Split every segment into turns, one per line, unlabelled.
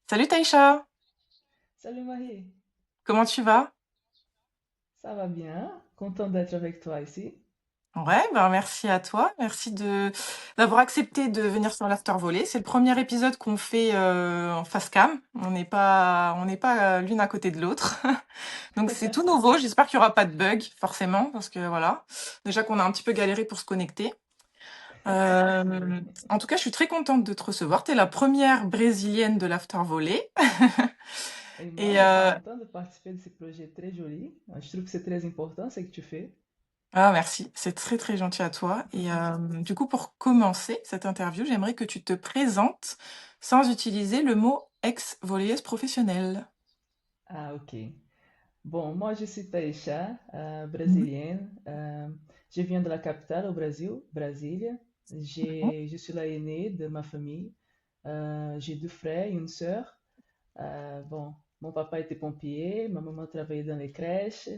Salut Taïcha,
Salut Marie,
comment tu vas?
ça va bien? Content d'être avec toi ici.
Ouais, ben merci à toi, merci de d'avoir accepté de venir sur l'After Volley. C'est le premier épisode qu'on fait en face cam. On n'est pas l'une à côté de l'autre. Donc c'est tout nouveau. J'espère qu'il y aura pas de bug forcément parce que voilà, déjà qu'on a un petit peu galéré pour se connecter.
Oui.
En tout cas, je suis très contente de te recevoir. T'es la première brésilienne de l'After Volley.
Et moi,
Et
je suis contente de participer de ce projet très joli. Je trouve que c'est très important ce que tu fais.
Ah merci, c'est très très gentil à toi. Et du coup, pour commencer cette interview, j'aimerais que tu te présentes sans utiliser le mot ex-volleyeuse professionnelle.
Ah, ok. Bon, moi, je suis Taisha,
Mhm.
brésilienne. Je viens de la capitale au Brésil, Brasilia. Je suis la aînée de ma famille. J'ai deux frères et une sœur. Bon, mon papa était pompier, ma maman travaillait dans les crèches.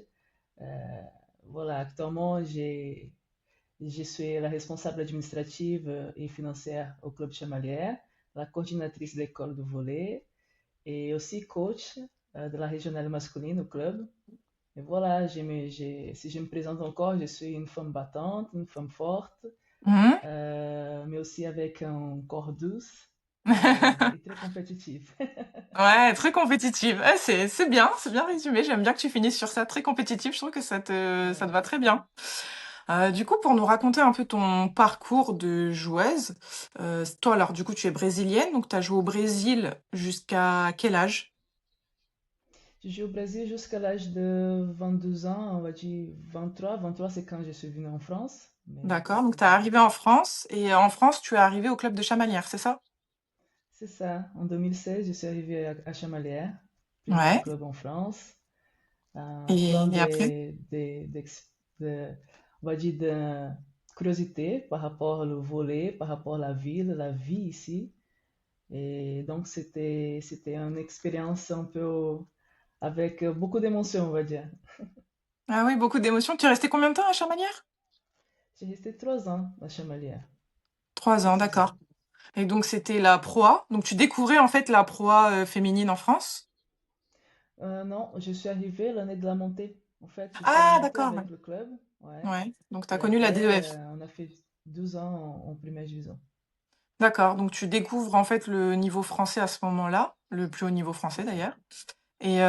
Euh, voilà, actuellement, je suis la responsable administrative et financière au Club Chamalières, la coordinatrice de l'école de volley et aussi coach de la régionale masculine au club. Et voilà, si je me présente encore, je suis une femme battante, une femme forte,
Mhm.
mais aussi avec un corps douce et très compétitive.
Ouais, très compétitive. Ouais, c'est bien résumé. J'aime bien que tu finisses sur ça, très compétitive. Je trouve que ça te va
Ouais.
très bien. Du coup, pour nous raconter un peu ton parcours de joueuse, toi alors du coup tu es brésilienne, donc tu as joué au Brésil jusqu'à quel âge?
Je joue au Brésil jusqu'à l'âge de 22 ans, on va dire 23. 23, c'est quand je suis venue en France. Mais
D'accord, donc tu es
voilà.
arrivé en France et en France tu es arrivé au club de Chamalières, c'est ça?
C'est ça. En 2016, je suis arrivée à Chamalières, premier
Ouais.
club en France. Plein
Et après?
on va dire, de curiosité par rapport au volley, par rapport à la ville, la vie ici. Et donc, c'était une expérience un peu avec beaucoup d'émotions, on va dire.
Ah oui, beaucoup d'émotions. Tu es resté combien de temps à Chamalières?
J'ai resté 3 ans à Chamalières,
3 ans, d'accord.
précisément.
Et donc c'était la proie. Donc tu découvrais en fait la proie féminine en France?
Non, je suis arrivée l'année de la montée. En fait, je suis à la
Ah
montée
d'accord, ouais.
avec le club. Ouais.
Ouais. Donc tu as
Et
connu la
après,
DEF.
on a fait 12 ans en première division.
D'accord, donc tu découvres en fait le niveau français à ce moment-là, le plus haut niveau
C'est
français
ça.
d'ailleurs. Et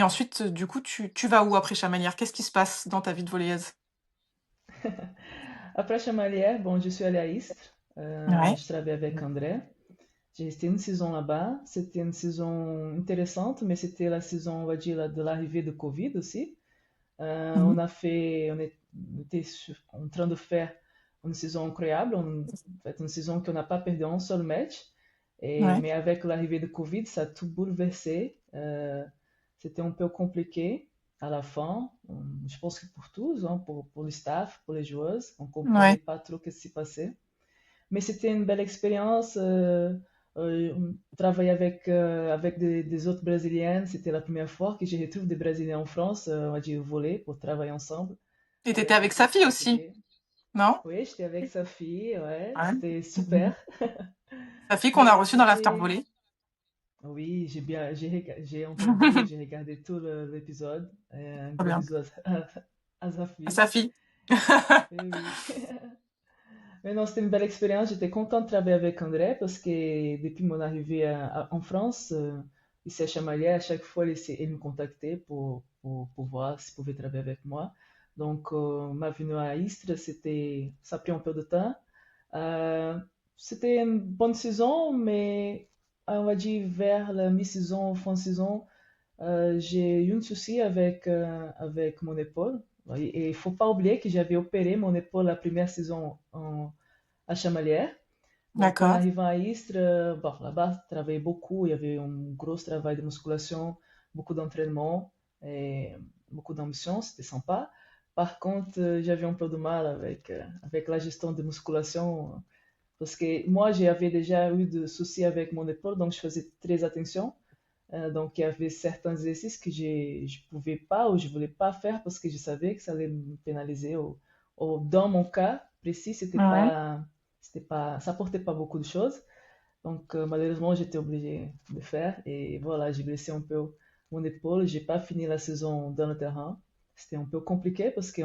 ensuite, du coup, tu vas où après Chamalières? Qu'est-ce qui se passe dans ta vie de volleyeuse?
Après Chamalières, bon, je suis allée à Istres.
Ouais.
Je travaillais avec André. J'ai resté une saison là-bas. C'était une saison intéressante, mais c'était la saison, on va dire, de l'arrivée de Covid aussi.
Mhm.
On était en train de faire une saison incroyable, en fait, une saison qu'on n'a pas perdu un seul match.
Ouais.
Mais avec l'arrivée de Covid, ça a tout bouleversé. C'était un peu compliqué à la fin. Je pense que pour tous, hein, pour le staff, pour les joueuses, on ne comprenait
Ouais.
pas trop ce qui s'est passé. Mais c'était une belle expérience. Travailler avec des autres Brésiliennes, c'était la première fois que je retrouve des Brésiliens en France, on va dire voler pour travailler ensemble
Et t'étais
avec
avec
l'équipe
sa fille aussi,
Portugais.
non?
Oui, j'étais avec sa fille, ouais,
Ouais.
c'était
Mhm.
super.
Sa fille qu'on a
Mais
reçue dans l'after
c'était,
volley.
oui, j'ai entendu, j'ai regardé tout l'épisode. Un
Trop
gros
bien.
bisou à sa fille.
Sa fille.
Oui, oui. Mais non, c'était une belle expérience. J'étais contente de travailler avec André parce que depuis mon arrivée en France, ici à Chamalières, à chaque fois, il me contactait pour voir s'il pouvait travailler avec moi. Donc, ma venue à Istres, ça a pris un peu de temps. Euh, C'était une bonne saison, mais on va dire vers la mi-saison, fin de saison, j'ai eu un souci avec mon épaule. Et il faut pas oublier que j'avais opéré mon épaule la première saison à Chamalières. Donc, en
D'accord.
arrivant à Istres, bon, là-bas, je travaillais beaucoup. Il y avait un gros travail de musculation, beaucoup d'entraînement et beaucoup d'ambition. C'était sympa. Par contre, j'avais un peu de mal avec la gestion de musculation parce que moi, j'avais déjà eu des soucis avec mon épaule, donc je faisais très attention. Donc, il y avait certains exercices que je pouvais pas ou je voulais pas faire parce que je savais que ça allait me pénaliser. Ou dans mon cas précis,
Ouais.
ça apportait pas beaucoup de choses. Donc, malheureusement, j'étais obligée de faire. Et voilà, j'ai blessé un peu mon épaule. J'ai pas fini la saison dans le terrain. C'était un peu compliqué parce que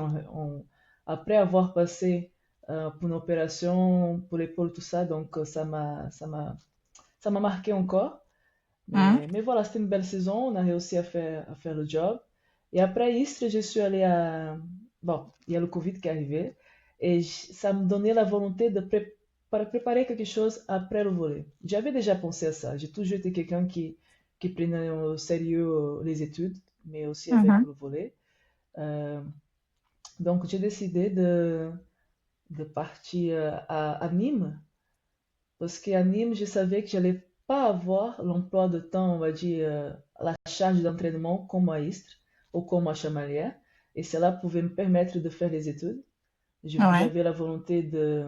après avoir passé pour une opération pour l'épaule, tout ça, donc ça m'a marqué encore.
Mhm.
Mais voilà, c'était une belle saison. On a réussi à faire le job. Et après Istres, je suis allée à... Bon, il y a le Covid qui est arrivé. Et ça me donnait la volonté de préparer quelque chose après le volley. J'avais déjà pensé à ça. J'ai toujours été quelqu'un qui prenait au sérieux les études, mais aussi avec
Mhm.
le volley. Euh, donc, j'ai décidé de partir à Nîmes parce qu'à Nîmes, je savais que j'allais pas avoir l'emploi de temps, on va dire, la charge d'entraînement comme à Istres ou comme à Chamalières. Et cela pouvait me permettre de faire les études.
Ouais.
J'avais la volonté de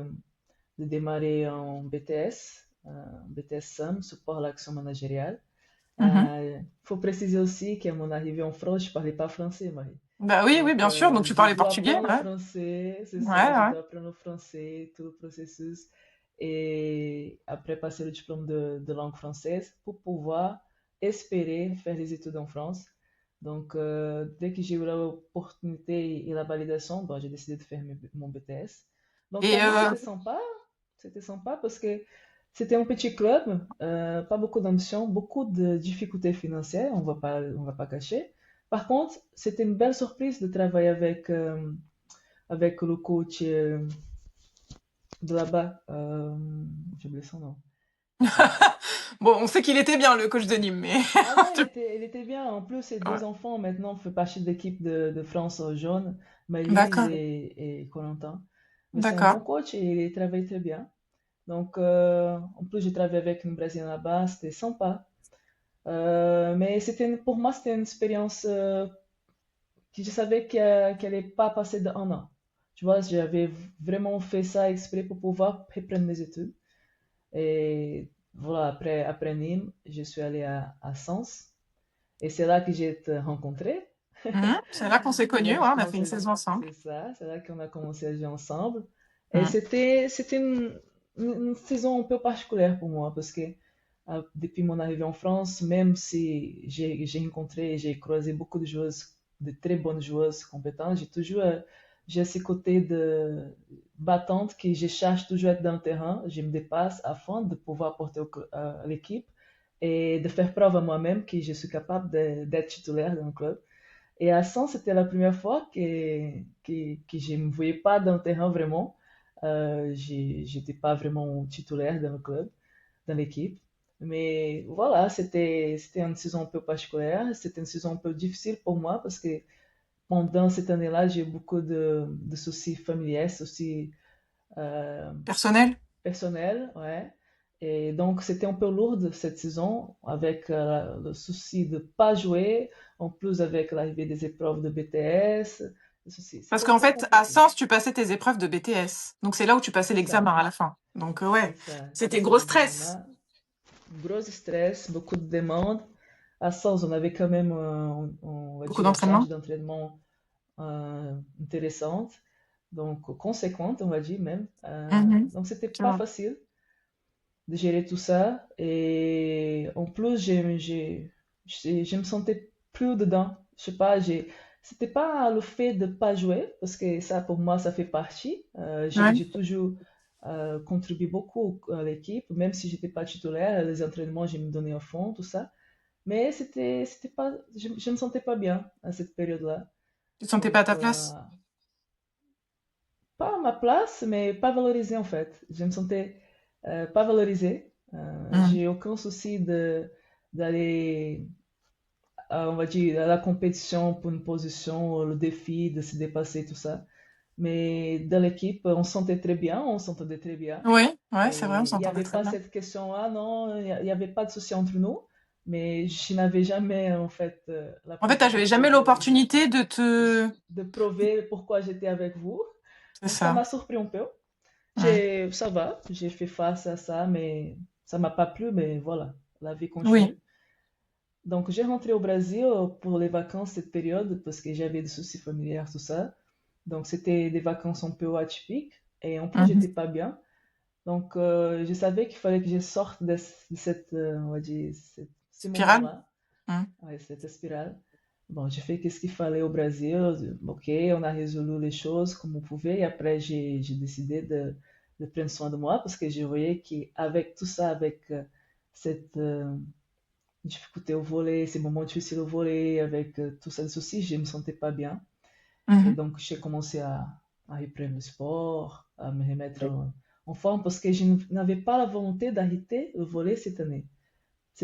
démarrer en BTS, BTS SAM, support à l'action managériale.
Mhm.
Il faut préciser aussi qu'à mon arrivée en France, je parlais pas français, Marie.
Bah oui, oui,
Donc,
bien sûr. Donc tu
je
parlais
dois
portugais,
apprendre le
ouais.
français, c'est
Ouais,
ça, je
ouais.
dois apprendre le français, tout le processus. Et après passer le diplôme de langue française pour pouvoir espérer faire les études en France. Donc, dès que j'ai eu l'opportunité et la validation, bon, j'ai décidé de faire mon BTS. Donc,
Et
pour moi, c'était sympa parce que c'était un petit club, pas beaucoup d'ambition, beaucoup de difficultés financières, on va pas cacher. Par contre, c'était une belle surprise de travailler avec le coach de là-bas. J'ai oublié son nom.
bon, on sait qu'il était bien, le coach de Nîmes, mais...
Ah non, il était bien. En plus, ses
Ouais.
deux enfants maintenant font partie de l'équipe de France jaune, Maëlys
D'accord,
et Corentin. Mais c'est un
d'accord.
bon coach et il travaille très bien. Donc, en plus, j'ai travaillé avec une Brésilienne là-bas, c'était sympa. Mais pour moi, c'était une expérience que je savais qu'elle n'allait pas passer d'un an. Tu vois, j'avais vraiment fait ça exprès pour pouvoir reprendre mes études. Et voilà, après Nîmes, je suis allée à Sens. Et c'est là que j'ai été rencontré.
Mhm. C'est là qu'on s'est
C'est là
connus,
que
ouais,
j'ai
on a fait une
commencé.
saison ensemble.
C'est ça, c'est là qu'on a commencé à jouer ensemble. Et
Mhm.
c'était une saison un peu particulière pour moi parce que depuis mon arrivée en France, même si j'ai rencontré et j'ai croisé beaucoup de joueuses, de très bonnes joueuses compétentes, j'ai ce côté de battante que je cherche toujours à être dans le terrain. Je me dépasse afin de pouvoir apporter à l'équipe et de faire preuve à moi-même que je suis capable d'être titulaire dans le club. Et à Sens, c'était la première fois que je ne me voyais pas dans le terrain vraiment. J'étais pas vraiment titulaire dans le club, dans l'équipe. Mais voilà, c'était une saison un peu particulière. C'était une saison un peu difficile pour moi parce que pendant cette année-là, j'ai eu beaucoup de soucis familiaux, soucis euh,
Personnel?
personnels, ouais. Et donc, c'était un peu lourde cette saison avec le souci de pas jouer, en plus avec l'arrivée des épreuves de BTS.
Parce
C'était un
qu'en
peu
fait, à
compliqué.
Sens, tu passais tes épreuves de BTS. Donc c'est là où tu passais
C'est ça,
l'examen à la fin. Donc
c'est
ouais,
ça.
c'était
C'est
gros stress.
l'examen. Gros stress, beaucoup de demandes. À Sens, on avait quand même, on va
Beaucoup
dire, une charge
d'entraînement.
d'entraînement intéressante, donc conséquente, on va dire même.
Mhm.
Donc, c'était
Tu
pas
vois.
facile de gérer tout ça. Et en plus, je me sentais plus dedans. Je sais pas, c'était pas le fait de pas jouer, parce que ça, pour moi, ça fait partie.
Ouais.
J'ai toujours contribué beaucoup à l'équipe, même si j'étais pas titulaire, les entraînements, je me donnais à fond, tout ça. Mais c'était pas, je me sentais pas bien à cette période-là.
Tu te sentais pas à
Donc,
ta place?
pas à ma place, mais pas valorisée en fait. Je me sentais pas valorisée.
Mhm.
J'ai aucun souci d'aller, on va dire, à la compétition pour une position, le défi de se dépasser, tout ça. Mais dans l'équipe, on se sentait très bien, on s'entendait très bien.
Oui, ouais, c'est vrai, on
Et il n'y
s'entendait
avait
très
pas
bien.
cette question, ah non, il n'y avait pas de souci entre nous. Mais je n'avais jamais, en fait, la
En fait, t'avais
possibilité
jamais l'opportunité de te...
de prouver pourquoi j'étais avec vous.
C'est
Donc ça
ça.
m'a surpris un peu.
Ouais.
Ça va, j'ai fait face à ça, mais ça m'a pas plu, mais voilà, la vie
Oui.
continue. Donc j'ai rentré au Brésil pour les vacances cette période parce que j'avais des soucis familiaux, tout ça. Donc c'était des vacances un peu atypiques et en plus
Mhm.
j'étais pas bien. Donc, je savais qu'il fallait que je sorte de cette, on va dire, ce
Spirale?
moment-là,
Mmh.
ouais, cette spirale. Bon, j'ai fait qu'est-ce qu'il fallait au Brésil. Ok, on a résolu les choses comme on pouvait. Et après, j'ai décidé de prendre soin de moi parce que je voyais qu'avec tout ça, avec cette difficulté au volet, ces moments difficiles au volet, avec tout ça de soucis, je me sentais pas bien. Et
Mmh.
donc, j'ai commencé à reprendre le sport, à me remettre en forme parce que je n'avais pas la volonté d'arrêter le volet cette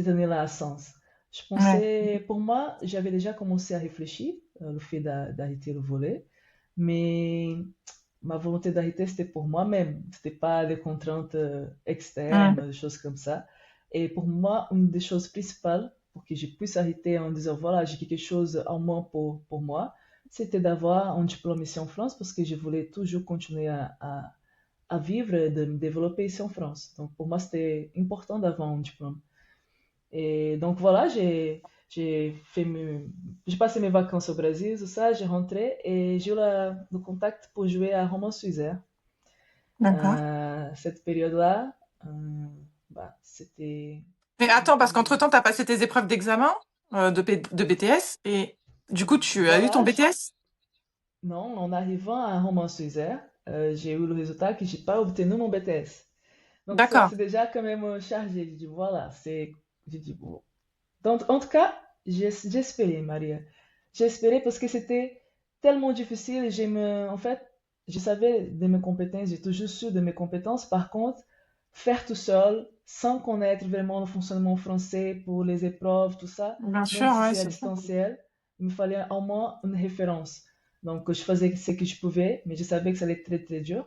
année-là à Sens. Je
Ouais.
pensais, pour moi, j'avais déjà commencé à réfléchir le fait d'arrêter le volet, mais ma volonté d'arrêter, c'était pour moi-même. C'était pas des contraintes
Mmh.
externes, des choses comme ça. Et pour moi, une des choses principales pour que je puisse arrêter en disant, voilà, j'ai quelque chose en moins pour moi, c'était d'avoir un diplôme ici en France parce que je voulais toujours continuer à vivre et de me développer ici en France. Donc pour moi, c'était important d'avoir un diplôme. Et donc voilà, j'ai passé mes vacances au Brésil, tout ça, j'ai rentré et j'ai eu le contact pour jouer à Romans-Suizer.
D'accord.
Cette période-là, euh, bah, c'était
Mais attends, parce
une...
qu'entre-temps, tu as passé tes épreuves d'examen, de BTS et du coup, tu as eu ton
Voilà,
BTS?
non, en arrivant à Romans-Suizer, j'ai eu le résultat que j'ai pas obtenu mon BTS. Donc
D'accord.
c'est déjà quand même chargé. Je dis voilà, je dis bon. Donc en tout cas, j'ai espéré, Maria. J'ai espéré parce que c'était tellement difficile. En fait, je savais de mes compétences, j'ai toujours su de mes compétences. Par contre, faire tout seul, sans connaître vraiment le fonctionnement français pour les épreuves, tout ça,
Bien
même
sûr,
si
ouais,
c'est à
c'est ça.
distanciel, il me fallait au moins une référence. Donc, je faisais ce que je pouvais, mais je savais que ça allait être très, très dur.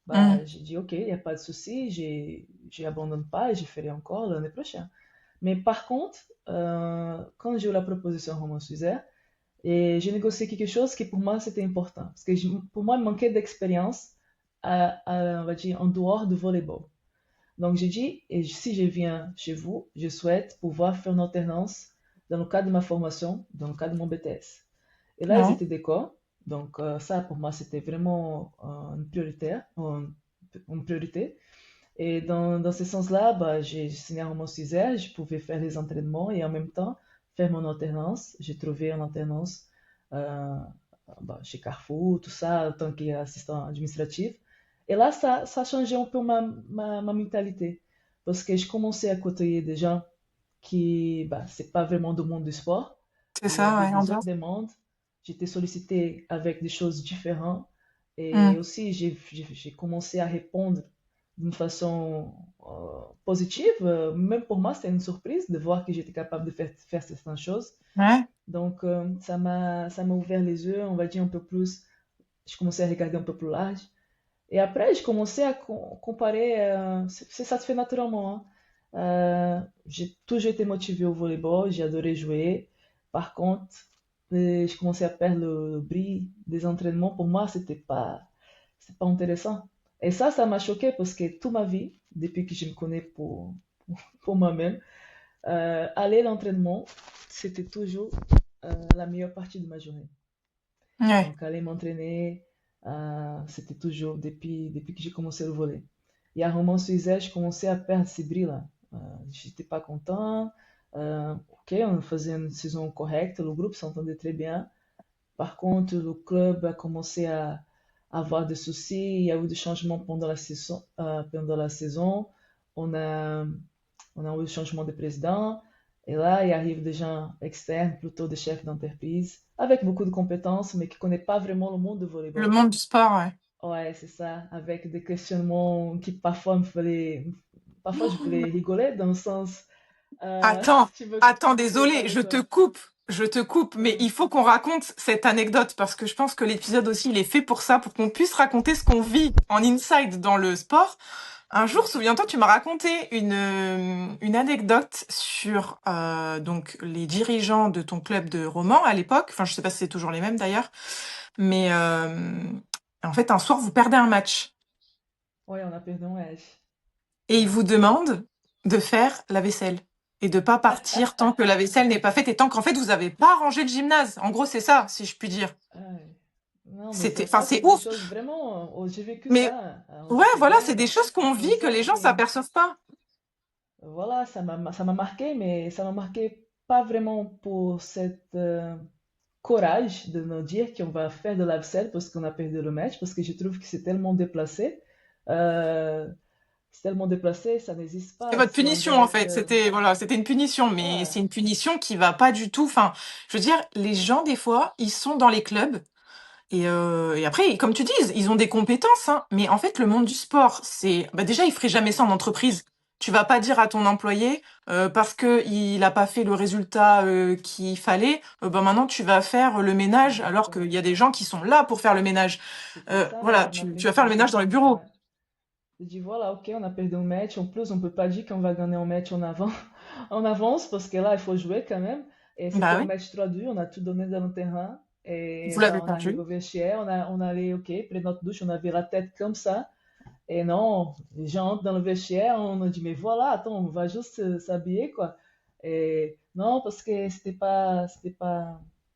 Mmh.
Bah, j'ai dit, OK, il n'y a pas de souci, j'abandonne pas et je ferai encore l'année prochaine. Mais par contre, quand j'ai eu la proposition Roman Suzer, et j'ai négocié quelque chose qui pour moi c'était important. Parce que pour moi, il manquait d'expérience on va dire, en dehors du volleyball. Donc j'ai dit, et si je viens chez vous, je souhaite pouvoir faire une alternance dans le cadre de ma formation, dans le cadre de mon BTS. Et là, ils
Ouais.
étaient d'accord. Donc ça, pour moi, c'était vraiment une priorité. Et dans ce sens-là, bah, j'ai signé un roman Césaire, je pouvais faire les entraînements et en même temps faire mon alternance. J'ai trouvé une alternance euh, bah, chez Carrefour, tout ça, en tant qu'assistant administratif. Et là, ça a changé un peu ma mentalité. Parce que je commençais à côtoyer des gens qui, bah, c'est pas vraiment du monde du sport.
C'est
Il y
ça,
avait
ouais, en
des
dehors.
autres demandes. J'étais sollicitée avec des choses différentes. Et
Mmh.
aussi, j'ai commencé à répondre d'une façon positive. Même pour moi, c'était une surprise de voir que j'étais capable de faire certaines choses.
Ouais.
Donc, ça m'a ouvert les yeux, on va dire un peu plus. Je commençais à regarder un peu plus large. Et après, je commençais à comparer. Ça se fait naturellement, hein. J'ai toujours été motivée au volleyball, j'ai adoré jouer. Par contre, je commençais à perdre le bris des entraînements. Pour moi, c'était pas intéressant. Et ça m'a choqué parce que toute ma vie, depuis que je me connais pour moi-même, aller à l'entraînement, c'était toujours la meilleure partie de ma journée.
Ouais.
Donc, aller m'entraîner, c'était toujours depuis que j'ai commencé le volley. Et à Romans Suizet, je commençais à perdre ce bris-là. J'étais pas content. Ok, on faisait une saison correcte, le groupe s'entendait très bien. Par contre, le club a commencé à avoir des soucis, il y a eu des changements pendant la saison. Pendant la saison. On a, on a eu le changement de président. Et là, il arrive des gens externes, plutôt des chefs d'entreprise, avec beaucoup de compétences, mais qui ne connaissent pas vraiment le monde du
Le
volleyball.
monde du sport, ouais.
Ouais, c'est ça, avec des questionnements qui parfois me faisaient... Parfois, je voulais rigoler dans le sens... euh,
Attends,
tu veux,
attends,
tu veux
désolée,
parler quoi?
je te coupe, mais
Ouais.
il faut qu'on raconte cette anecdote parce que je pense que l'épisode aussi, il est fait pour ça, pour qu'on puisse raconter ce qu'on vit en inside dans le sport. Un jour, souviens-toi, tu m'as raconté une anecdote sur donc les dirigeants de ton club de romans à l'époque. Enfin, je sais pas si c'est toujours les mêmes d'ailleurs, mais en fait, un soir, vous perdez un match
Ouais, on a perdu un âge.
et ils vous demandent de faire la vaisselle et de pas partir tant que la vaisselle n'est pas faite et tant qu'en fait vous avez pas rangé le gymnase. En gros, c'est ça, si je puis dire.
Ouais. Non, mais
C'était,
ça,
enfin,
ça
c'est
c'est des
ouf.
choses vraiment. Oh, j'ai vécu
Mais
ça.
ouais,
J'étais
voilà, c'est
jeune.
des choses qu'on
Mais
vit que
ça,
les gens
c'est.
s'aperçoivent pas.
Voilà, ça m'a marqué, mais ça m'a marqué pas vraiment pour cette courage de nous dire qu'on va faire de la vaisselle parce qu'on a perdu le match, parce que je trouve que c'est tellement déplacé. Euh, c'est tellement déplacé, ça n'existe
C'est
pas.
votre
Si on
punition
doit
en
être.
fait. C'était voilà, c'était une punition, mais
Voilà,
c'est une punition qui va pas du tout. Enfin, je veux dire, les gens des fois, ils sont dans les clubs et après, comme tu dis, ils ont des compétences, hein, mais en fait, le monde du sport, c'est bah déjà, ils feraient jamais ça en entreprise. Tu vas pas dire à ton employé parce que il a pas fait le résultat qu'il fallait, bah maintenant tu vas faire le ménage alors qu'il y
exactement.
a des gens qui sont là pour faire le ménage.
C'était ça,
Voilà,
ma
tu vas faire le ménage dans
principale.
le bureau.
Ouais. J'ai dit voilà, ok, on a perdu un match. En plus, on peut pas dire qu'on va gagner un match en avant, en avance, parce que là, il faut jouer quand même. Et c'était
Bah
un
oui,
match 3-2, on a tout donné dans le terrain. Et
vous l'avez
ben, on arrive
perdu.
au vestiaire, on allait, ok, près de notre douche, on avait la tête comme ça. Et non, les gens entrent dans le vestiaire, on a dit, mais voilà, attends, on va juste s'habiller, quoi. Et non, parce que c'était pas,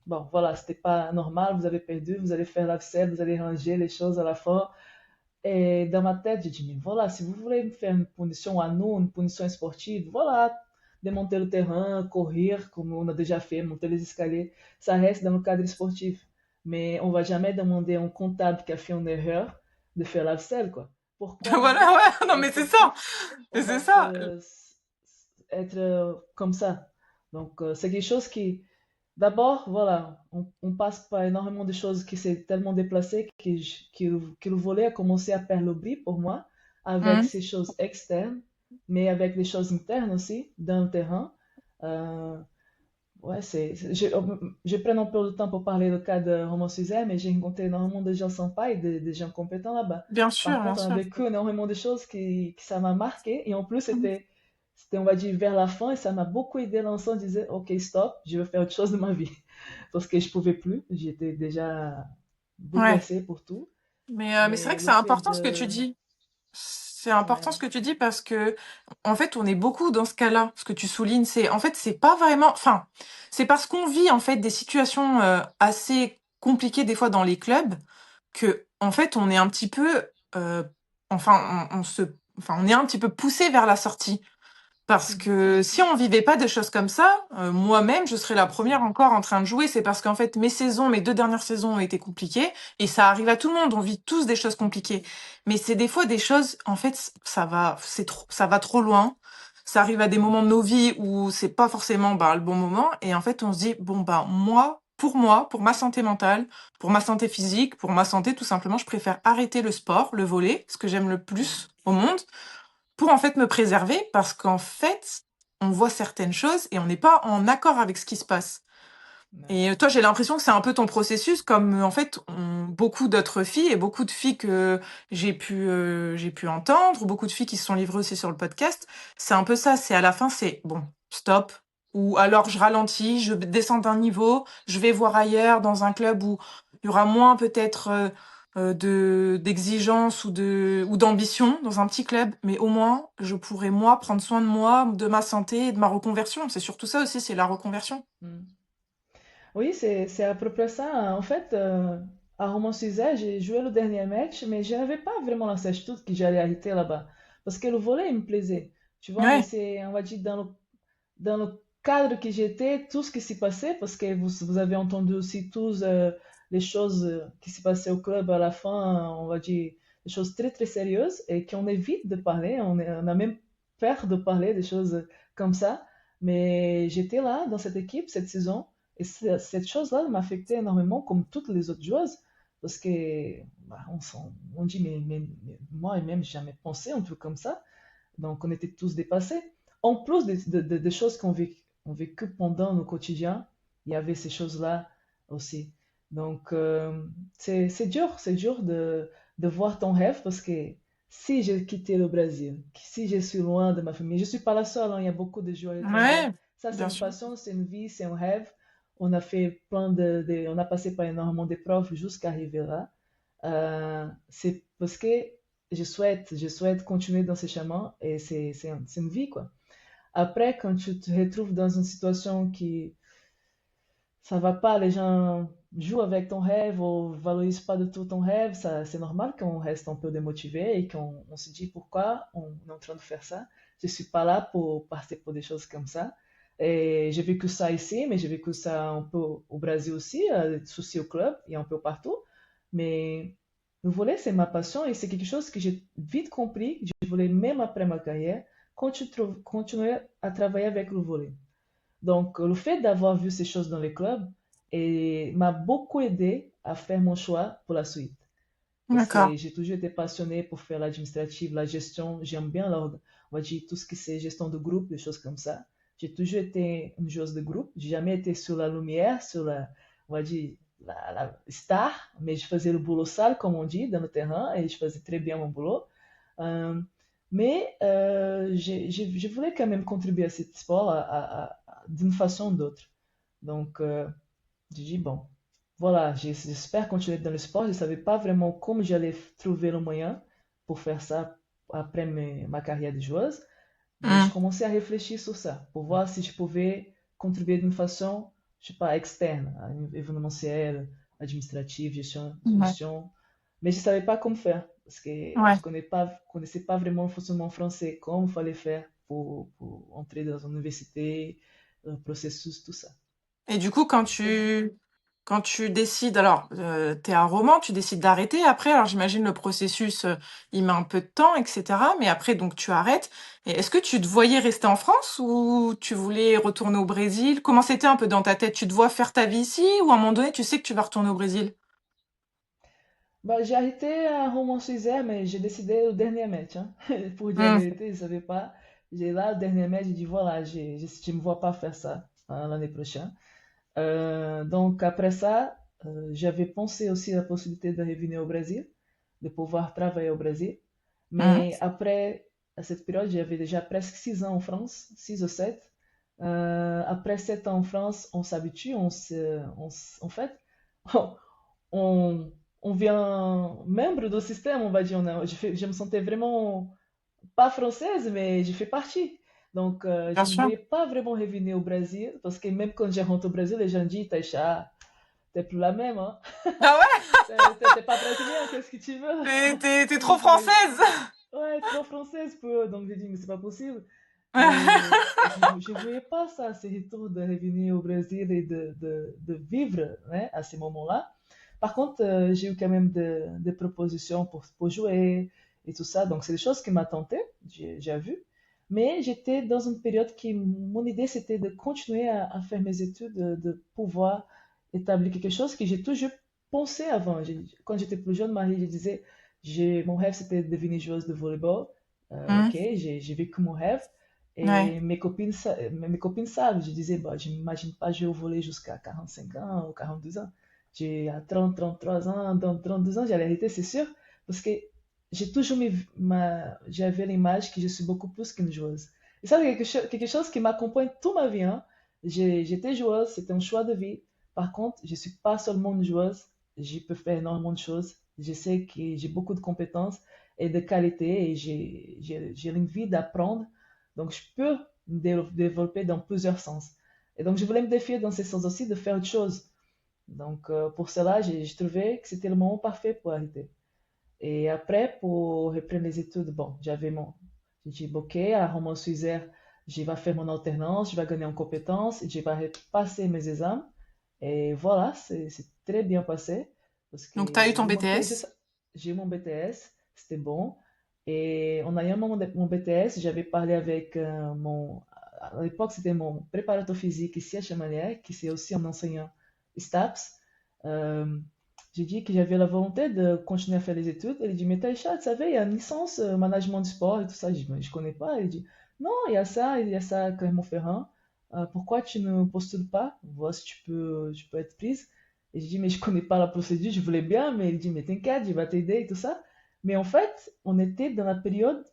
bon, voilà, c'était pas normal, vous avez perdu, vous allez faire la vaisselle, vous allez ranger les choses à la fin. Et dans ma tête, j'ai dit, mais voilà, si vous voulez me faire une punition à nous, une punition sportive, voilà, démonter le terrain, courir, comme on a déjà fait, monter les escaliers, ça reste dans le cadre sportif. Mais on va jamais demander à un comptable qui a fait une erreur de faire la vaisselle, quoi. Pourquoi nous,
Voilà, ouais, non mais c'est ça.
sportifs, on
C'est
va
ça.
être comme ça? Donc, c'est quelque chose qui, d'abord, voilà, on passe par énormément de choses qui s'est tellement déplacé que le volet a commencé à perdre le bris pour moi, avec
Mhm.
ces choses externes, mais avec les choses internes aussi, dans le terrain. Euh, ouais, je prends un peu de temps pour parler du cas de Roman Suzanne, mais j'ai rencontré énormément de gens sympas et de gens compétents là-bas.
Bien
Par
sûr, bien
contre, on a
sûr.
vécu énormément de choses qui ça m'a marqué, et en plus, c'était, on va dire, vers la fin, et ça m'a beaucoup aidé dans le sens de dire, ok, stop, je veux faire autre chose de ma vie. Parce que je pouvais plus, j'étais déjà
Ouais.
bouleversée pour tout.
Mais c'est vrai
Mais
que
le
c'est
fait
important ce que
de...
tu dis. C'est important
Ouais.
ce que tu dis parce que, en fait, on est beaucoup dans ce cas-là. Ce que tu soulignes, c'est, en fait, c'est pas vraiment, enfin, c'est parce qu'on vit, en fait, des situations assez compliquées des fois dans les clubs que, en fait, on est un petit peu, euh, enfin, enfin, on est un petit peu poussé vers la sortie. Parce
Mhm.
que si on vivait pas des choses comme ça, moi-même, je serais la première
Impossible.
encore en train de jouer. C'est parce qu'en fait, mes 2 dernières saisons ont été compliquées et ça arrive à tout le monde. On vit tous des choses compliquées. Mais c'est des fois des choses, en fait, ça va trop loin. Ça arrive à des moments de nos vies où c'est pas forcément bah, le bon moment. Et en fait, on se dit, bon, bah, moi, pour ma santé mentale, pour ma santé physique, pour ma santé, tout simplement, je préfère arrêter le sport, le volley, ce que j'aime le
Mhm.
plus au monde pour en fait me préserver parce qu'en fait, on voit certaines choses et on n'est pas en accord avec ce qui se passe.
Ouais.
Et toi, j'ai l'impression que c'est un peu ton processus, comme en fait beaucoup d'autres filles et beaucoup de filles que j'ai pu entendre, beaucoup de filles qui se sont livrées aussi sur le podcast. C'est un peu ça. C'est à la fin, c'est bon, stop. Ou alors je ralentis, je descends d'un niveau, je vais voir ailleurs dans un club où il y aura moins peut-être de d'exigence ou d'ambition dans un petit club, mais au moins je pourrai moi prendre soin de moi, de ma santé et de ma reconversion. C'est surtout ça aussi, c'est la reconversion.
Mhm. Oui, c'est à peu près ça. En fait, à Romans-Suzette, j'ai joué le dernier match, mais je n'avais pas vraiment la certitude que j'allais arrêter là-bas. Parce que le volley me plaisait, tu vois, mais
Ouais.
c'est, on va dire, dans le cadre que j'étais, tout ce qui s'est passé, parce que vous avez entendu aussi tous les choses qui s'est passé au club à la fin, on va dire, des choses très très sérieuses et qu'on évite de parler, on a même peur de parler des choses comme ça. Mais j'étais là dans cette équipe cette saison et cette chose-là m'a affecté énormément comme toutes les autres joueuses parce que bah, on dit mais moi même jamais pensé un truc comme ça. Donc on était tous dépassés. En plus des choses qu'on vécu pendant nos quotidiens, il y avait ces choses-là aussi. Donc c'est dur de voir ton rêve parce que si j'ai quitté le Brésil, si je suis loin de ma famille, je ne suis pas la seule, hein, il y a beaucoup de joueurs étrangers.
Ouais,
Ça, c'est
bien
une
sûr.
passion, c'est une vie, c'est un rêve. On a fait on a passé par énormément d'épreuves jusqu'à arriver là. C'est parce que je souhaite continuer dans ce chemin et c'est une vie, quoi. Après, quand tu te retrouves dans une situation qui, ça va pas, les gens jouent avec ton rêve ou valorisent pas de tout ton rêve, ça, c'est normal qu'on reste un peu démotivé et qu'on se dit pourquoi on est en train de faire ça. Je suis pas là pour passer pour des choses comme ça. Et j'ai vécu ça ici, mais j'ai vécu ça un peu au Brésil aussi, des soucis au club et un peu partout. Mais le volley, c'est ma passion et c'est quelque chose que j'ai vite compris. Je voulais, même après ma carrière, continuer à travailler avec le volley. Donc, le fait d'avoir vu ces choses dans les clubs m'a beaucoup aidé à faire mon choix pour la suite. Parce
D'accord.
que j'ai toujours été passionnée pour faire l'administratif, la gestion. J'aime bien l'ordre, on va dire tout ce qui c'est gestion de groupe, des choses comme ça. J'ai toujours été une joueuse de groupe. J'ai jamais été sur la lumière, sur la, on va dire, la star, mais je faisais le boulot sale, comme on dit, dans le terrain, et je faisais très bien mon boulot. Euh, mais je voulais quand même contribuer à ce sport d'une façon ou d'autre. Donc, j'ai dit, bon, voilà, j'espère continuer dans le sport. Je ne savais pas vraiment comment j'allais trouver le moyen pour faire ça après ma carrière de joueuse. Mais je
Hmm.
commençais à réfléchir sur ça, pour voir si je pouvais contribuer d'une façon, je sais pas, externe, événementielle, administrative,
Ouais.
gestion. Mais je ne savais pas comment faire, parce que je
Ouais.
connaissais pas vraiment le fonctionnement français, comment il fallait faire pour entrer dans une université, le processus, tout ça.
Et du coup, quand tu décides, alors, tu es un roman, tu décides d'arrêter après, alors j'imagine le processus, il met un peu de temps, et cetera, mais après donc tu arrêtes. Et est-ce que tu te voyais rester en France ou tu voulais retourner au Brésil? Comment c'était un peu dans ta tête? Tu te vois faire ta vie ici ou à un moment donné, tu sais que tu vas retourner au Brésil?
Bah, j'ai arrêté à Roman Suizer, mais j'ai décidé au dernier match, hein. Pour dire la
Mmh.
vérité, je savais pas. J'ai là, au dernier match, j'ai dit voilà, je me vois pas faire ça hein, l'année prochaine. Donc après ça, j'avais pensé aussi à la possibilité de revenir au Brésil, de pouvoir travailler au Brésil. Mais
Mmh.
après à cette période, j'avais déjà presque 6 ans en France, 6 ou 7. Après 7 ans en France, on s'habitue, en fait, on, on vient membre du système, on va dire. Je me sentais vraiment pas française, mais je fais partie. Donc,
Bien
je ne
sûr.
voulais pas vraiment revenir au Brésil, parce que même quand je rentre au Brésil, les gens disent, Taïcha, t'es plus la même, hein.
Ah ouais?
T'es pas brésilienne, qu'est-ce que tu veux?
T'es trop
Mais,
française!
ouais, trop française pour eux. Donc, j'ai dit, mais c'est pas possible. Mais je voyais pas ça, ce retour de revenir au Brésil et de vivre hein, à ce moment-là. Par contre, j'ai eu quand même des propositions pour jouer et tout ça. Donc, c'est des choses qui m'ont tenté, j'ai vu. Mais j'étais dans une période qui, mon idée, c'était de continuer à faire mes études, de pouvoir établir quelque chose que j'ai toujours pensé avant. Quand j'étais plus jeune, Marie, je disais, mon rêve, c'était de devenir joueuse de volleyball. Ok,
Mmh.
j'ai vécu mon rêve.
Ouais.
Et mes copines savent, je disais, bah, je m'imagine pas jouer au volley jusqu'à 45 ans ou 42 ans. J'ai à 30, 33 ans, dans 32 ans, j'allais arrêter, c'est sûr, parce que j'ai toujours j'avais l'image que je suis beaucoup plus qu'une joueuse. Et ça, c'est quelque chose qui m'accompagne toute ma vie, hein. J'étais joueuse, c'était un choix de vie. Par contre, je suis pas seulement une joueuse, je peux faire énormément de choses. Je sais que j'ai beaucoup de compétences et de qualités et j'ai l'envie d'apprendre. Donc, je peux me développer dans plusieurs sens. Et donc, je voulais me défier dans ce sens aussi de faire autre chose. Donc, pour cela, j'ai trouvé que c'était le moment parfait pour arrêter. Et après, pour reprendre les études, bon, j'ai dit, ok, à Roman Suizer, je vais faire mon alternance, je vais gagner en compétences, je vais passer mes examens. Et voilà, c'est très bien passé parce que
Donc tu as eu ton
il manquait
BTS?
juste, j'ai eu mon BTS, c'était bon. Et en ayant mon BTS, j'avais parlé avec à l'époque, c'était mon préparateur physique ici à Chamalières, qui c'est aussi un enseignant STAPS. Euh, j'ai dit que j'avais la volonté de continuer à faire les études. Elle dit, mais Taïcha, tu savais, il y a une licence management du sport et tout ça. Je dis, mais je connais pas. Elle dit, non, il y a ça à Clermont-Ferrand. Pourquoi tu ne postules pas? Voir si tu peux être prise. Et je dis, mais je connais pas la procédure, je voulais bien, mais il dit, mais t'inquiète, je vais t'aider et tout ça. Mais en fait, on était dans la période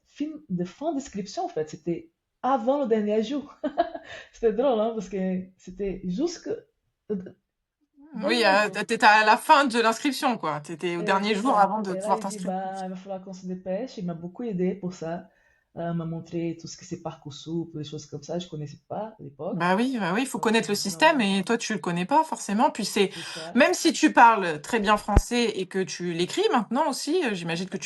de fin d'inscription, en fait. C'était avant le dernier jour. C'était drôle, hein, parce que c'était jusque
Oui,
2 jours.
tu à la fin de l'inscription, quoi. Tu étais au
Et
dernier
c'est
jour
ça.
avant de
Et là,
pouvoir
il dit,
t'inscrire.
bah, il va falloir qu'on se dépêche. Il m'a beaucoup aidé pour ça. m'a montré tout ce que c'est Parcoursup, des choses comme ça. Je connaissais pas à l'époque.
Bah oui, il faut
Donc,
connaître le système
vraiment,
et toi tu le connais pas forcément. Puis c'est
c'est ça.
même si tu parles très bien français et que tu l'écris maintenant aussi, j'imagine que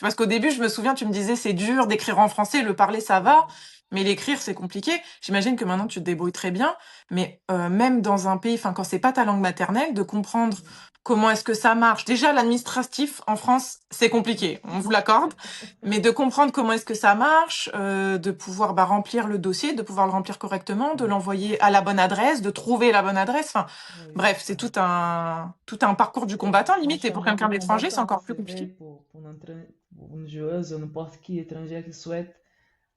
parce qu'au début je me souviens tu me disais c'est dur d'écrire en français, le parler ça va,
Ouais,
mais l'écrire c'est compliqué. J'imagine que maintenant tu te débrouilles très bien, mais même dans un pays, enfin quand c'est pas ta langue maternelle, de comprendre comment est-ce que ça marche. Déjà l'administratif en France c'est compliqué, on vous l'accorde. Mais de comprendre comment est-ce que ça marche, de pouvoir bah, remplir le dossier, de pouvoir le remplir correctement, de
ouais,
l'envoyer à la bonne adresse, de trouver la bonne adresse. Enfin,
oui,
bref, c'est
ouais.
tout un parcours du combattant
C'est un
limite. Et pour
chemin de
quelqu'un d'étranger, c'est
combattant,
encore plus
c'est vrai,
compliqué.
pour une joueuse ou n'importe qui étranger qui souhaite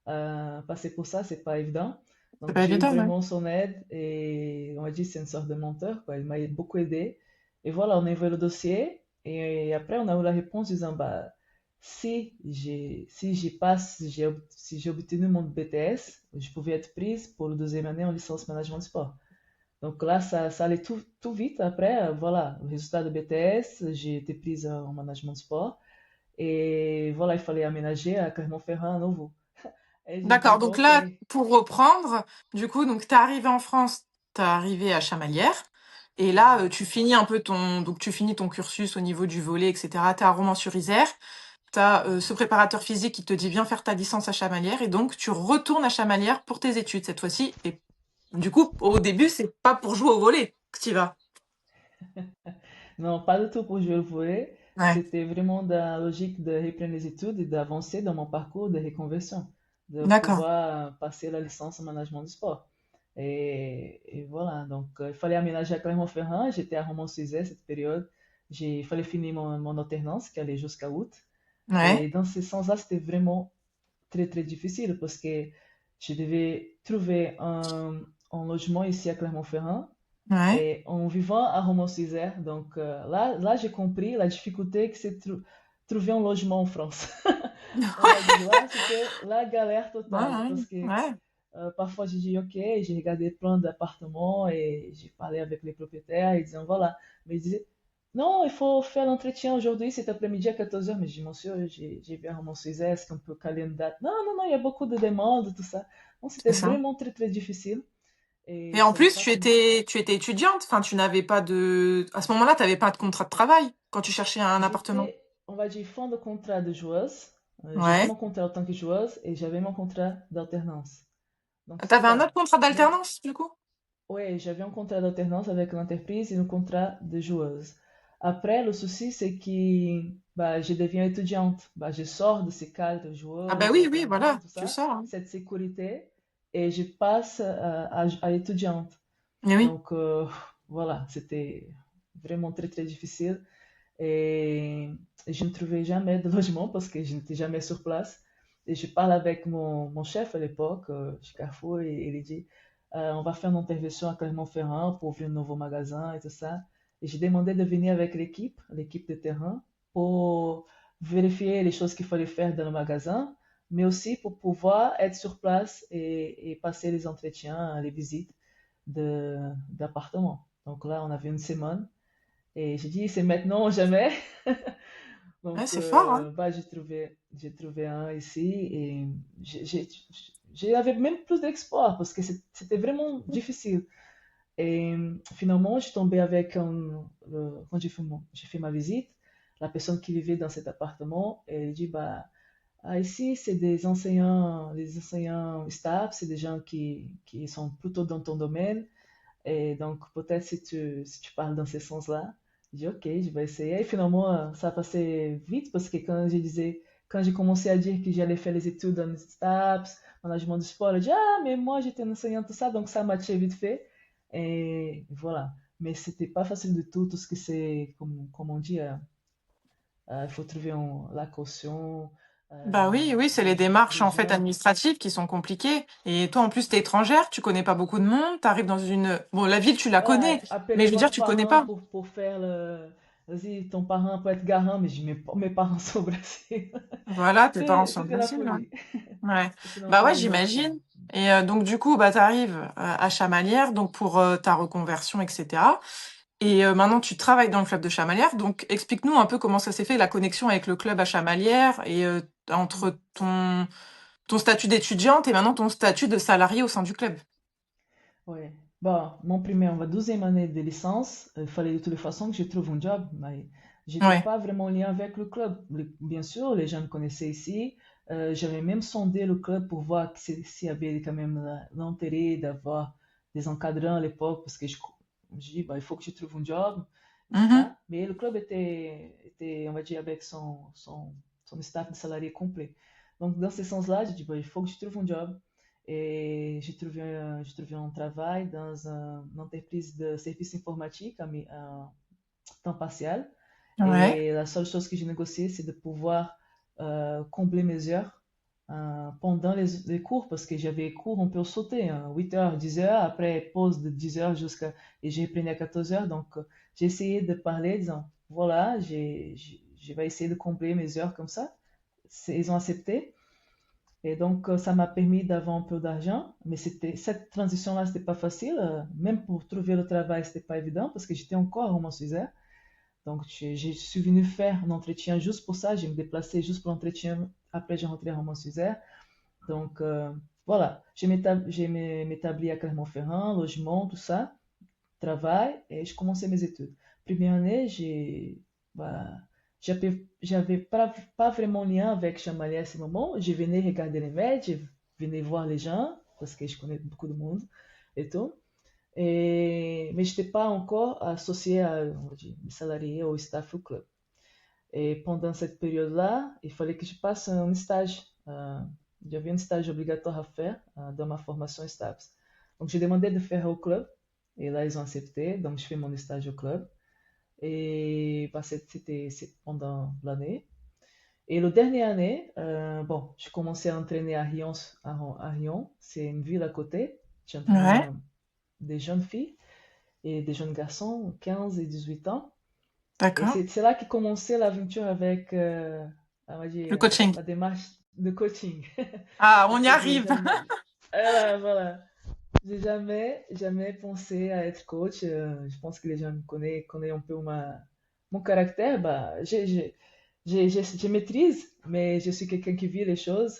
passer pour ça, c'est pas évident.
C'est
Donc
pas
j'ai eu
évident, ouais.
vraiment son aide et on va dire c'est une sorte de mentor, quoi. Il m'a beaucoup aidé. Et voilà, on a envoyé le dossier et après on a eu la réponse disant bah si j'y passe, si j'ai obtenu mon BTS, je pouvais être prise pour la deuxième année en licence management de sport. Donc là, ça allait tout vite. Après, voilà, le résultat de BTS, j'ai été prise en management de sport. Et voilà, il fallait aménager à Clermont-Ferrand à nouveau. Et j'ai dit,
D'accord.
bon,
Donc
ok.
là, pour reprendre, du coup, donc t'es arrivé en France, t'es arrivé à Chamalières. Et là,
Ouais,
tu finis un peu donc tu finis ton cursus au niveau du volley, etc. T'es à Romans-sur-Isère. T'as
ouais.
ce préparateur physique qui te dit viens faire ta licence à Chamalières et donc tu retournes à Chamalières pour tes études cette fois-ci. Et du coup, au début, c'est pas pour jouer au volley que tu y vas.
Non, pas du tout pour jouer le volley.
Ouais.
C'était vraiment dans la logique de reprendre les études et d'avancer dans mon parcours de reconversion, de
D'accord.
pouvoir passer la licence en management du sport. Et voilà, donc il fallait aménager à Clermont-Ferrand. J'étais à Romans-sur-Isère cette période. Il fallait finir mon alternance qui allait jusqu'à août.
Ouais.
Et dans ce sens-là, c'était vraiment très, très difficile parce que je devais trouver un logement ici à Clermont-Ferrand
Ouais.
et en vivant à Romans-sur-Isère. Donc là j'ai compris la difficulté que c'est trouver un logement en France. On va dire là, c'était la galère
Ouais,
totale
ouais,
parce que
ouais.
parfois j'ai dit ok, j'ai regardé plein d'appartements et j'ai parlé avec les propriétaires et disant voilà, mais ils disaient non, il faut faire l'entretien aujourd'hui, cet après-midi à 14h. Mais j'ai dit monsieur, j'ai vu à Romans-sur-Isère, est-ce qu'on peut caler une date? Non, non, non, il y a beaucoup de demandes, tout ça. Donc c'était
C'est ça.
vraiment très, très difficile et
Et
je
en
savais
plus,
pas comment.
tu étais étudiante. Enfin, tu n'avais pas de, à ce moment-là, tu n'avais pas de contrat de travail quand tu cherchais un appartement.
J'étais, on va dire, fin de contrat de joueuse. J'avais
Ouais.
mon contrat en tant que joueuse et j'avais mon contrat d'alternance. Donc c'est
T'avais un autre
ça.
contrat
Mais
d'alternance, du coup?
ouais, j'avais un contrat d'alternance avec l'entreprise et un contrat de joueuse. Après, le souci, c'est que bah, je deviens étudiante. Bah, je sors de ces cadres de
Ah bah
joueuse,
oui, oui,
alternance,
voilà.
tout
Tu
ça,
sors, hein.
cette sécurité, et je passe à étudiante.
Mais oui.
Donc voilà, c'était vraiment très très difficile. Et je ne trouvais jamais de logement parce que je n'étais jamais sur place. Et je parle avec mon chef à l'époque, chez Carrefour, et il dit on va faire une intervention à Clermont-Ferrand pour ouvrir un nouveau magasin et tout ça. Et j'ai demandé de venir avec l'équipe de terrain, pour vérifier les choses qu'il fallait faire dans le magasin, mais aussi pour pouvoir être sur place et passer les entretiens, les visites d'appartements. Donc là, on avait une semaine et j'ai dit, c'est maintenant ou jamais.
Ouais,
Donc,
c'est fort, hein.
bah, j'ai trouvé un ici et j'avais même plus d'espoir parce que c'était vraiment difficile. Et finalement, je suis tombée avec quand j'ai fait ma visite, la personne qui vivait dans cet appartement, et elle dit, bah, ici, c'est des enseignants stables, c'est des gens qui sont plutôt dans ton domaine. Et donc, peut-être si tu parles dans ce sens-là, je dis ok, je vais essayer. Et finalement, ça a passé vite parce que quand j'ai commencé à dire que j'allais faire les études en STAPS, management du sport, je dis ah, mais moi j'étais enseignante, tout ça, donc ça matchait vite fait. Et voilà. Mais c'était pas facile du tout, tout ce que c'est, comme on dit, il faut trouver la caution,
Bah oui, oui, c'est les démarches
les
en fait
joindre.
administratives qui sont compliquées. Et toi, en plus, t'es étrangère, tu connais pas beaucoup de monde, t'arrives dans une... Bon, la ville, tu la
Voilà,
connais, mais
appeler
je veux dire,
votre
tu connais
parent
pas.
pour faire le. Vas-y, ton parent peut être garant, mais j'ai mes parents sont au Brésil.
Voilà, tes parents sont au
C'était la
Brésil, ouais.
folie.
Ouais.
C'était une
Bah ouais,
folie, donc.
j'imagine. Et donc du coup, bah t'arrives à Chamalières, donc pour ta reconversion, etc. Et maintenant, tu travailles dans le club de Chamalières. Donc explique-nous un peu comment ça s'est fait la connexion avec le club à Chamalières et entre ton statut d'étudiante et maintenant ton statut de salarié au sein du club.
Ouais. Bon, mon premier, on va 12e année de licence, il fallait de toutes les façons que je trouve un job, mais j'étais
Ouais.
pas vraiment en lien avec le club. Bien sûr, les gens me connaissaient ici. J'avais même sondé le club pour voir s'il y avait quand même l'intérêt d'avoir des encadrants à l'époque, parce que je dis, bah, il faut que je trouve un job, et tout
Mhm.
ça. Mais le club était, on va dire, avec son staff de salarié complet. Donc, dans ce sens-là, j'ai dit, bah, il faut que je trouve un job. Et j'ai trouvé un travail dans une entreprise de services informatiques à temps partiel.
Ouais.
Et la seule chose que j'ai négociée, c'est de pouvoir combler mes heures pendant les cours, parce que j'avais cours, on peut sauter, 8 heures, 10 heures, après pause de 10 heures jusqu'à, et j'ai repris à 14 heures. Donc, j'ai essayé de parler, disant, voilà, je vais essayer de combler mes heures comme ça. Ils ont accepté. Et donc, ça m'a permis d'avoir un peu d'argent, mais cette transition-là, c'était pas facile. Même pour trouver le travail, c'était pas évident parce que j'étais encore à Romans-sur-Isère. Donc, je suis venue faire un entretien juste pour ça. J'ai me déplacé juste pour l'entretien. Après, j'ai rentré à Romans-sur-Isère. Donc, voilà. J'ai m'établi à Clermont-Ferrand, logement, tout ça, travail, et je commençais mes études. Première année, bah, j'avais pas vraiment lien avec Chamalé à ce moment. Je venais regarder les matchs, je venais voir les gens, parce que je connais beaucoup de monde et tout. Mais je n'étais pas encore associé à, on va dire, salarié ou staff au club. Et pendant cette période-là, il fallait que je passe un stage. J'avais un stage obligatoire à faire dans ma formation STAPS. Donc, j'ai demandé de faire au club. Et là, ils ont accepté. Donc, je fais mon stage au club. Et bah, c'est pendant l'année. Et la dernière année, bon, je commençais à entraîner à Rion. À Rion. C'est une ville à côté. J'entraînais
Ouais.
des jeunes filles et des jeunes garçons, 15 et 18 ans. Et
D'accord.
c'est là que commençait l'aventure avec, on va
Le
dire,
coaching.
la démarche de coaching.
Ah, on
Parce
y
que j'ai
arrive.
jamais, voilà, voilà. J'ai jamais pensé à être coach. Je pense que les gens me connaissent un peu mon caractère. Bah, je maîtrise, mais je suis quelqu'un qui vit les choses.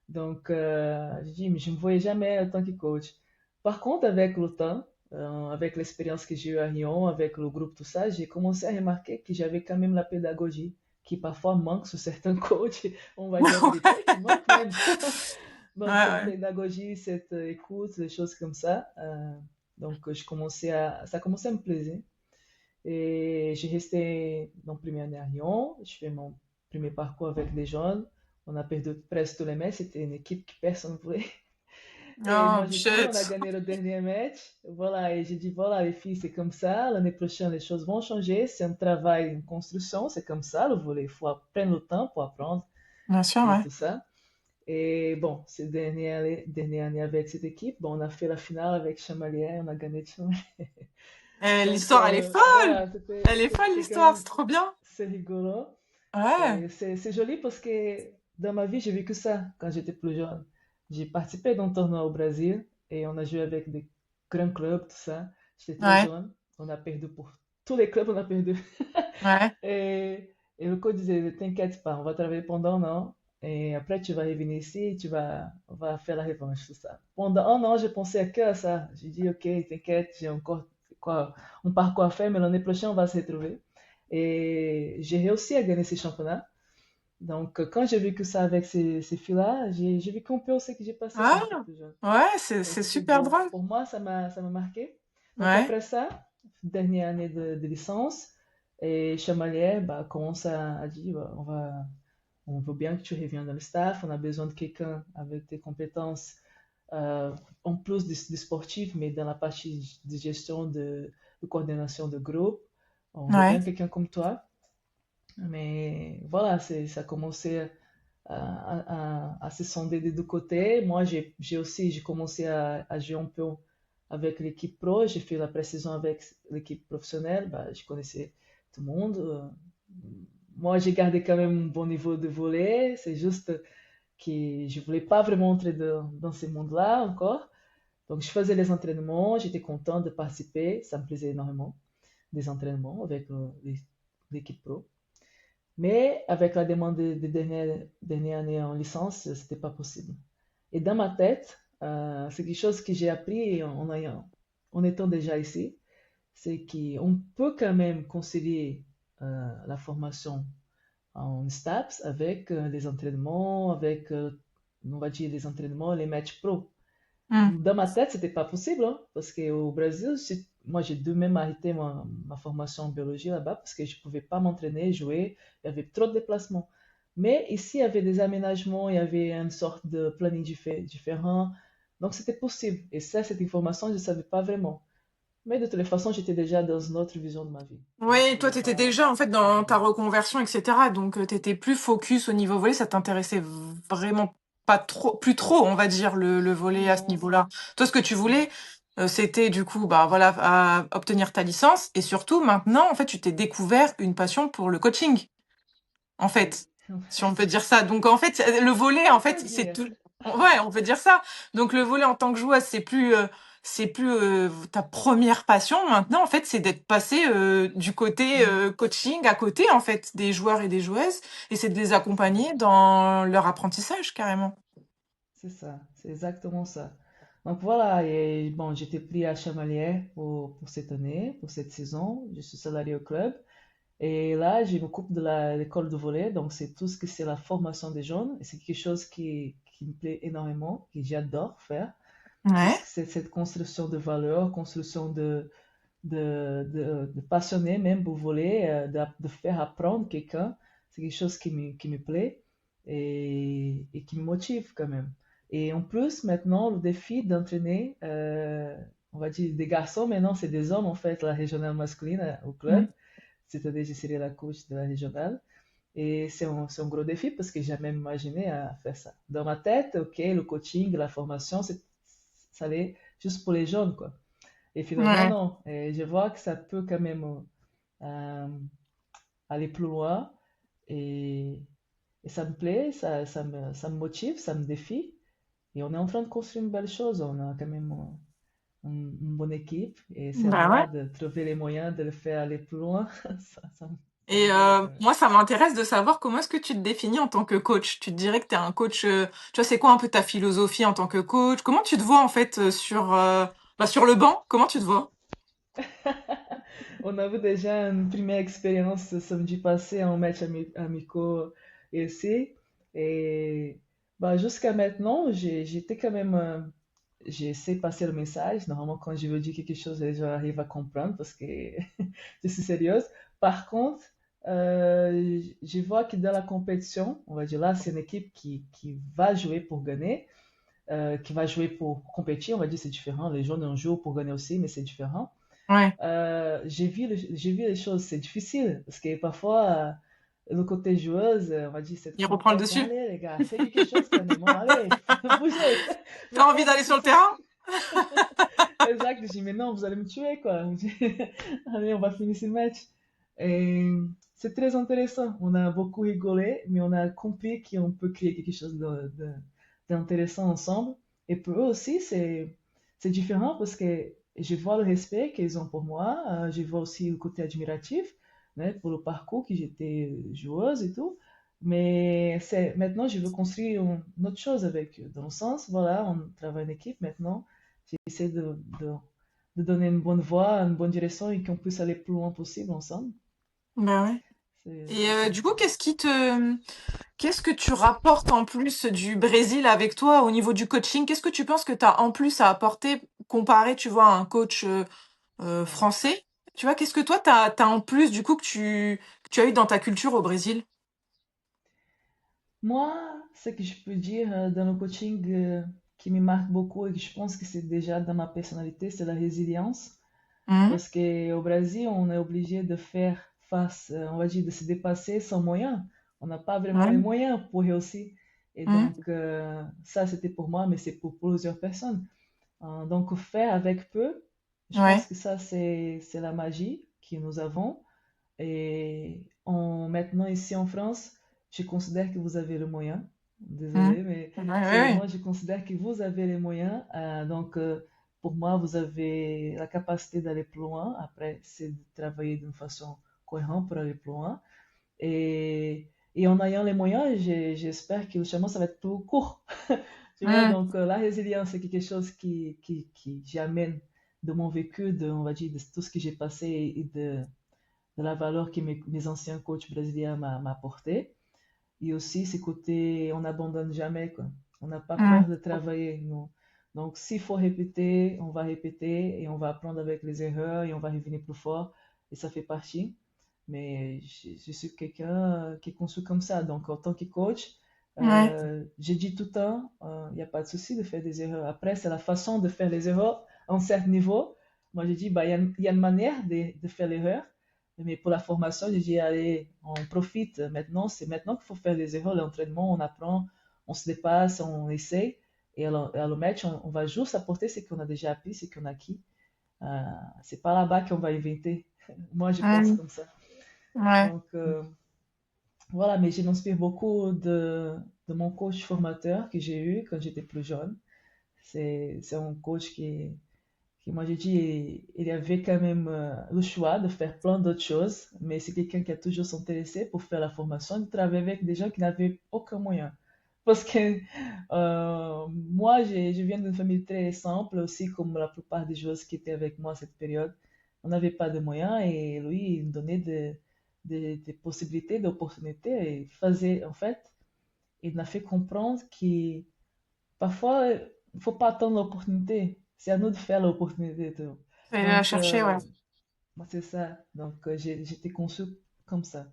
Donc, je dis, mais je ne me voyais jamais en tant que coach. Par contre, avec le temps, avec l'expérience que j'ai eue à Lyon, avec le groupe, tout ça, j'ai commencé à remarquer que j'avais quand même la pédagogie, qui parfois manque sur certains coachs. On va dire la vérité, qui manque même.
Ouais,
Donc, cette
ouais.
pédagogie, cette écoute, des choses comme ça. Donc, ça a commencé à me plaire. Et j'ai resté dans la première année à Lyon. Je fais mon premier parcours avec les jeunes. On a perdu presque tous les matchs. C'était une équipe que personne ne voulait. Et
Oh,
moi, j'ai pris, on a
chut.
gagné le dernier match. Voilà, et j'ai dit, voilà, les filles, c'est comme ça. L'année prochaine, les choses vont changer. C'est un travail, une construction. C'est comme ça, le volley. Il faut prendre le temps pour apprendre
Bien sûr,
et
ouais.
tout ça. Et bon, cette dernière année avec cette équipe, bon, on a fait la finale avec Chamalières, on a gagné de Chamalières. Donc
L'histoire, elle est folle.
voilà,
Elle est folle,
c'était quand
l'histoire.
même,
C'est trop bien.
c'est rigolo.
Ouais.
Et c'est joli parce que dans ma vie, j'ai vécu ça quand j'étais plus jeune. J'ai participé d'un tournoi au Brésil et on a joué avec des grands clubs, tout ça. J'étais très
Ouais.
jeune. On a perdu pour tous les clubs, on a perdu.
Ouais.
Et le coach disait, t'inquiète pas, on va travailler pendant un an. Et après, tu vas revenir ici et on va faire la revanche, tout ça. Pendant un an, je pensais que à ça. J'ai dit, ok, t'inquiète, j'ai encore quoi, un parcours à faire, mais l'année prochaine, on va se retrouver. Et j'ai réussi à gagner ces championnats. Donc, quand j'ai vécu ça avec ces filles-là, j'ai vécu un peu ce que j'ai passé quand
Ah,
j'étais plus jeune.
ouais,
Et
c'est
c'était
super
beau.
drôle.
Pour moi, ça m'a marqué. Donc,
Ouais.
après ça, dernière année de licence, et Chamalière bah, commence à dire, bah, on veut bien que tu reviennes dans le staff, on a besoin de quelqu'un avec des compétences en plus du sportif, mais dans la partie de gestion de coordination de groupe. On veut
Ouais.
bien quelqu'un comme toi. Mais voilà, ça a commencé à se sonder des deux côtés. Moi, j'ai commencé à jouer un peu avec l'équipe pro. J'ai fait la pré-saison avec l'équipe professionnelle. Bah, je connaissais tout le monde. Moi, j'ai gardé quand même un bon niveau de volley. C'est juste que je voulais pas vraiment entrer dans ce monde-là encore. Donc, je faisais les entraînements. J'étais content de participer. Ça me plaisait énormément, des entraînements avec l'équipe pro. Mais avec la demande de dernière année en licence, c'était pas possible. Et dans ma tête, c'est quelque chose que j'ai appris en étant déjà ici, c'est qu'on peut quand même concilier la formation en STAPS avec les entraînements, avec, on va dire, les entraînements, les matchs pro.
Mmh.
Dans ma tête, c'était pas possible, hein, parce qu'au Brésil, moi, j'ai dû même arrêter ma formation en biologie là-bas parce que je pouvais pas m'entraîner, jouer, il y avait trop de déplacements. Mais ici, il y avait des aménagements, il y avait une sorte de planning différent, donc c'était possible. Et ça, cette information, je ne savais pas vraiment. Mais de toutes les façons, j'étais déjà dans une autre vision de ma vie. Donc,
Oui, toi, tu étais
pas,
déjà en fait
pas
dans ta
vraiment.
reconversion, etc. Donc, tu étais plus focus au niveau volley, ça t'intéressait vraiment pas trop, plus trop, on va dire, le volley à ce
Non,
niveau-là. Toi, ce que tu
non,
voulais, c'était du coup, bah voilà, obtenir ta licence. Et surtout, maintenant, en fait, tu t'es découvert une passion pour le coaching, en
oui.
fait, si on peut dire ça. Donc, en fait, le volley, en
On
fait,
peut
c'est
dire.
tout. Ouais, on peut dire ça. Donc, le volley en tant que joueuse, c'est plus ta première passion. Maintenant, en fait, c'est d'être passé du côté
Mhm.
coaching à côté, en fait, des joueurs et des joueuses, et c'est de les
C'est ça.
accompagner dans leur apprentissage, carrément.
C'est ça, c'est exactement ça. Donc voilà, et bon, j'étais pris à Chamalières pour cette année, pour cette saison. Je suis salarié au club. Et là, je m'occupe de l'école de volley. Donc c'est tout ce que c'est la formation des jeunes. Et c'est quelque chose qui me plaît énormément, que j'adore faire. Tout
Ouais,
ce que c'est cette construction de valeurs, construction de passionner même pour voler, de faire apprendre quelqu'un. C'est quelque chose qui me plaît et qui me motive quand même. Et en plus, maintenant, le défi d'entraîner, on va dire des garçons, maintenant c'est des hommes en fait, la régionale masculine au club.
mm,
C'est-à-dire, je serai la coach de la régionale. Et c'est un gros défi parce que j'ai jamais imaginé à faire ça. Dans ma tête, ok, le coaching, la formation, ça allait juste pour les jeunes, quoi. Et finalement,
ouais.
non. Et je vois que ça peut quand même euh, aller plus loin. Et, et ça me plaît, ça me motive, ça me défie. Et on est en train de construire une belle chose. On a quand même une bonne équipe. Et c'est à
Bah ouais.
moi de trouver les moyens de le faire aller plus loin. Ça me
Et
plaît quand même.
moi, ça m'intéresse de savoir comment est-ce que tu te définis en tant que coach. Tu te dirais que tu es un coach, tu vois, c'est quoi un peu ta philosophie en tant que coach? Comment tu te vois en fait sur le banc? Comment tu te vois?
On avait déjà une première expérience ce samedi passé en match amicaux ici. Et bah, jusqu'à maintenant, j'étais quand même. J'essaie de passer le message. Normalement, quand je veux dire quelque chose, les gens arrivent à comprendre parce que je suis sérieuse. Par contre, je vois que dans la compétition, on va dire là, c'est une équipe qui va jouer pour gagner, qui va jouer pour compétir. On va dire c'est différent. Les gens en jouent pour gagner aussi, mais c'est différent.
Ouais.
J'ai vu les choses, c'est difficile parce que parfois, le côté joueuse, on va dire c'est
Il
trop
reprend le
intense. Mais
dessus.
allez, les gars, faites quelque chose quand même. Hein. Allez, bougez. Mais
T'as envie
quand je
d'aller
suis
sur le
toute.
terrain?
Exact, je dis, mais non, vous allez me tuer, quoi. Allez, on va finir ce match. Et c'est très intéressant. On a beaucoup rigolé, mais on a compris qu'on peut créer quelque chose d'intéressant ensemble. Et pour eux aussi, c'est différent parce que je vois le respect qu'ils ont pour moi. Je vois aussi le côté admiratif, né, pour le parcours que j'étais joueuse et tout. Mais maintenant, je veux construire une autre chose avec eux. Dans le sens, voilà, on travaille en équipe maintenant. J'essaie de donner une bonne voie, une bonne direction et qu'on puisse aller plus loin possible ensemble.
Bah ouais. Et
C'est ça.
du coup, qu'est-ce que tu rapportes en plus du Brésil avec toi au niveau du coaching? Qu'est-ce que tu penses que tu as en plus à apporter comparé, tu vois, à un coach français? Tu vois, qu'est-ce que toi, t'as en plus du coup que tu as eu dans ta culture au Brésil?
Moi, ce que je peux dire dans le coaching qui me marque beaucoup et que je pense que c'est déjà dans ma personnalité, c'est la résilience.
Mhm.
Parce qu'au Brésil, on est obligé de faire face, on va dire, de se dépasser sans moyens. On n'a pas vraiment les
Ouais.
moyens pour réussir. Et
Mhm.
donc, ça, c'était pour moi, mais c'est pour plusieurs personnes. Donc, faire avec peu, je pense
Ouais.
que ça, c'est la magie que nous avons. Et maintenant, ici en France, je considère que vous avez le moyen.
Mhm.
Désolé, mais
Ouais, ouais,
moi,
ouais.
je considère que vous avez les moyens. Donc, pour moi, vous avez la capacité d'aller plus loin. Après, c'est de travailler d'une façon cohérente pour aller plus loin. Et en ayant les moyens, j'espère que le chemin, ça va être plus court. Tu vois,
Mmh.
donc la résilience, c'est quelque chose qui j'amène de mon vécu, on va dire, de tout ce que j'ai passé et de la valeur que mes anciens coachs brésiliens m'ont apporté. Et aussi, ce côté, on n'abandonne jamais, quoi. On n'a pas
Mmh.
peur de travailler, nous. Donc, s'il faut répéter, on va répéter et on va apprendre avec les erreurs et on va revenir plus fort. Et ça fait partie. Mais je suis quelqu'un qui est conçu comme ça. Donc, en tant que coach,
Ouais.
j'ai dit tout le temps, il n'y a pas de souci de faire des erreurs. Après, c'est la façon de faire les erreurs à un certain niveau. Moi, j'ai dit, bah, il y a une manière de faire l'erreur. Mais pour la formation, j'ai dit, allez, on profite maintenant. C'est maintenant qu'il faut faire les erreurs, l'entraînement, on apprend, on se dépasse, on essaie. Et à le match, on va juste apporter ce qu'on a déjà appris, ce qu'on a acquis. Euh, c'est pas là-bas qu'on va inventer. Moi, je pense
Mmh.
comme ça.
Ouais.
Donc, voilà, mais je m'inspire beaucoup de mon coach formateur que j'ai eu quand j'étais plus jeune. C'est un coach qui moi, j'ai dit, il avait quand même le choix de faire plein d'autres choses, mais c'est quelqu'un qui a toujours s'intéressé pour faire la formation, de travailler avec des gens qui n'avaient aucun moyen. Parce que moi, je viens d'une famille très simple, aussi comme la plupart des joueurs qui étaient avec moi à cette période. On n'avait pas de moyens et lui, il me donnait des possibilités, d'opportunités et faisait, en fait, il m'a fait comprendre que parfois, il ne faut pas attendre l'opportunité. C'est à nous de faire l'opportunité. Tu vois.
Fallait la
Donc,
chercher, ouais.
moi, c'est ça. Donc, j'étais conçue comme ça.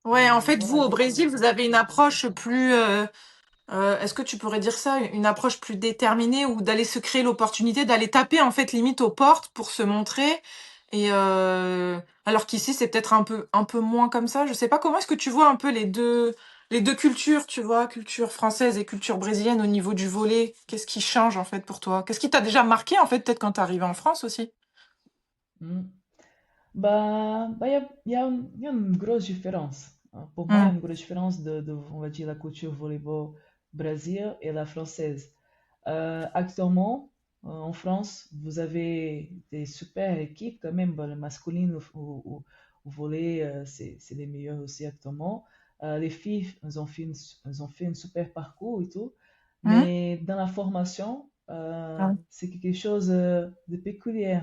Ouais, en
Et
fait, vous,
voilà,
au
j'ai
Brésil, vous avez une
fait comme ça.
approche plus, est-ce que tu pourrais dire ça, une approche plus déterminée ou d'aller se créer l'opportunité, d'aller taper en fait limite aux portes pour se montrer et alors qu'ici c'est peut-être un peu moins comme ça. Je sais pas comment est-ce que tu vois un peu les deux cultures, tu vois, culture française et culture brésilienne au niveau du volley. Qu'est-ce qui change en fait pour toi? Qu'est-ce qui t'a déjà marqué en fait peut-être quand t'es arrivé en France aussi?
Hmm. Bah, il y a une grosse différence. Hein. Pour moi, il y
Hmm.
a une grosse différence on va dire, la culture volley-ball Brésil et la française. Actuellement, en France, vous avez des super équipes quand même. Bon, le masculin au volley, c'est les meilleurs aussi actuellement. Les filles, elles ont fait un super parcours et tout.
Hmm.
Mais dans la formation,
Ouais.
c'est quelque chose de péculier,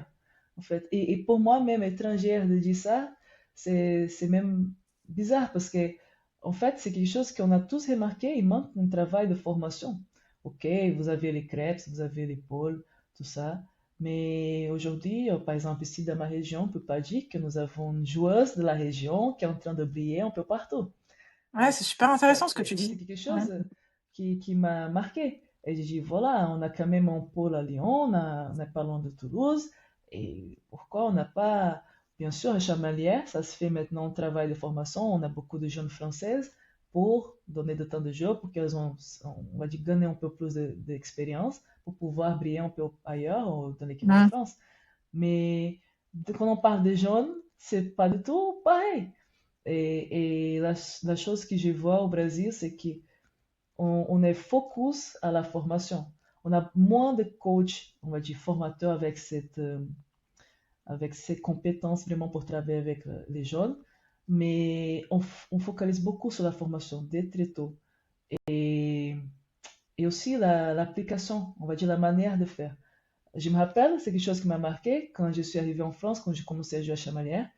en fait. Et pour moi, même étrangère, de dire ça, c'est même bizarre parce que, en fait, c'est quelque chose qu'on a tous remarqué. Il manque un travail de formation. Ok, vous avez les crêpes, vous avez les pôles, tout ça. Mais aujourd'hui, par exemple, ici dans ma région, on ne peut pas dire que nous avons une joueuse de la région qui est en train de briller un peu partout.
Ouais,
Donc,
c'est super intéressant ce que tu
c'est
dis.
quelque
Ouais.
chose qui m'a marqué. Et j'ai dit, voilà, on a quand même un pôle à Lyon, on n'est pas loin de Toulouse. Et pourquoi on n'a pas, bien sûr, à Chamalières, ça se fait maintenant, un travail de formation. On a beaucoup de jeunes françaises pour donner de temps de jeu, pour qu'elles ont, on va dire, gagné un peu plus d'expérience, pour pouvoir briller un peu ailleurs, dans l'équipe de
Hmm.
France. Mais quand on parle des jeunes, c'est pas du tout pareil. Et la chose que je vois au Brésil, c'est qu'on est focus à la formation. On a moins de coachs, on va dire, formateurs avec cette compétence vraiment pour travailler avec les jeunes, mais on focalise beaucoup sur la formation dès très tôt. Et, et aussi l'application, on va dire la manière de faire. Je me rappelle, c'est quelque chose qui m'a marqué quand je suis arrivé en France, quand j'ai commencé à jouer à Chamalières,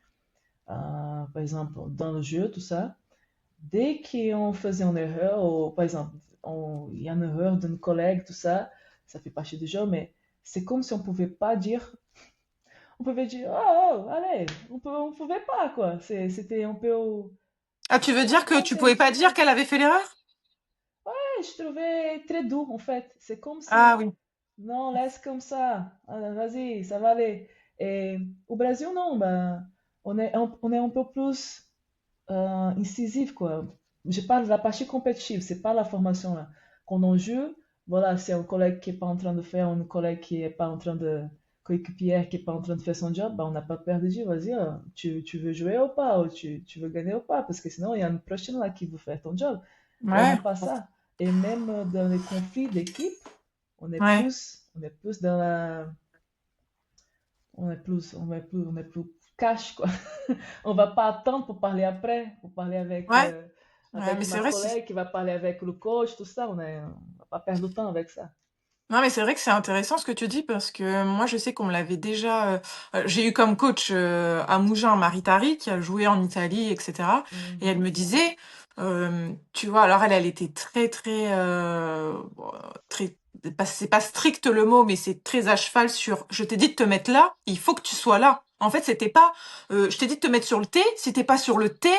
par exemple, dans le jeu, tout ça. Dès qu'on faisait une erreur, ou par exemple, il y a une erreur d'un collègue, tout ça, ça fait partie du jeu, mais c'est comme si on pouvait pas dire, on pouvait dire, oh, oh, allez, on pouvait pas, quoi. C'était un peu,
Ah, tu veux dire que
non,
tu pouvais pas dire qu'elle avait fait l'erreur?
je trouvais très doux, en fait. C'est comme
Ah
si,
oui.
non, laisse comme ça, ah, vas-y, ça va aller. Et au Brésil, non, ben, on est un peu plus incisif, quoi. Je parle de la partie compétitive, c'est pas la formation là. Quand on joue, voilà, c'est un collègue qui est pas en train de faire, un collègue qui est pas en train de, coéquipière qui est pas en train de faire son job, bah, on n'a pas peur de dire, vas-y, tu veux jouer ou pas, ou tu veux gagner ou pas, parce que sinon il y a une prochaine là qui veut faire ton job. Et on n'a
Ouais.
pas ça. Et même dans les conflits d'équipe,
Ouais.
on est plus dans la, on est plus cash, quoi. On va pas attendre pour parler après, pour parler avec
Ouais. Ouais, mais
avec
c'est
ma
vrai,
collègue qui va parler avec le coach, tout ça, on va pas perdre de temps avec ça.
non, mais c'est vrai que c'est intéressant ce que tu dis parce que moi, je sais qu'on me l'avait déjà. J'ai eu comme coach à Mougins Maritari qui a joué en Italie, etc. Et elle
Mhm.
me disait, tu vois, alors elle était très, très, bon, très, c'est pas strict le mot, mais c'est très à cheval sur. Je t'ai dit de te mettre là, il faut que tu sois là. En fait, c'était pas. Je t'ai dit de te mettre sur le T. Si t'es pas sur le T,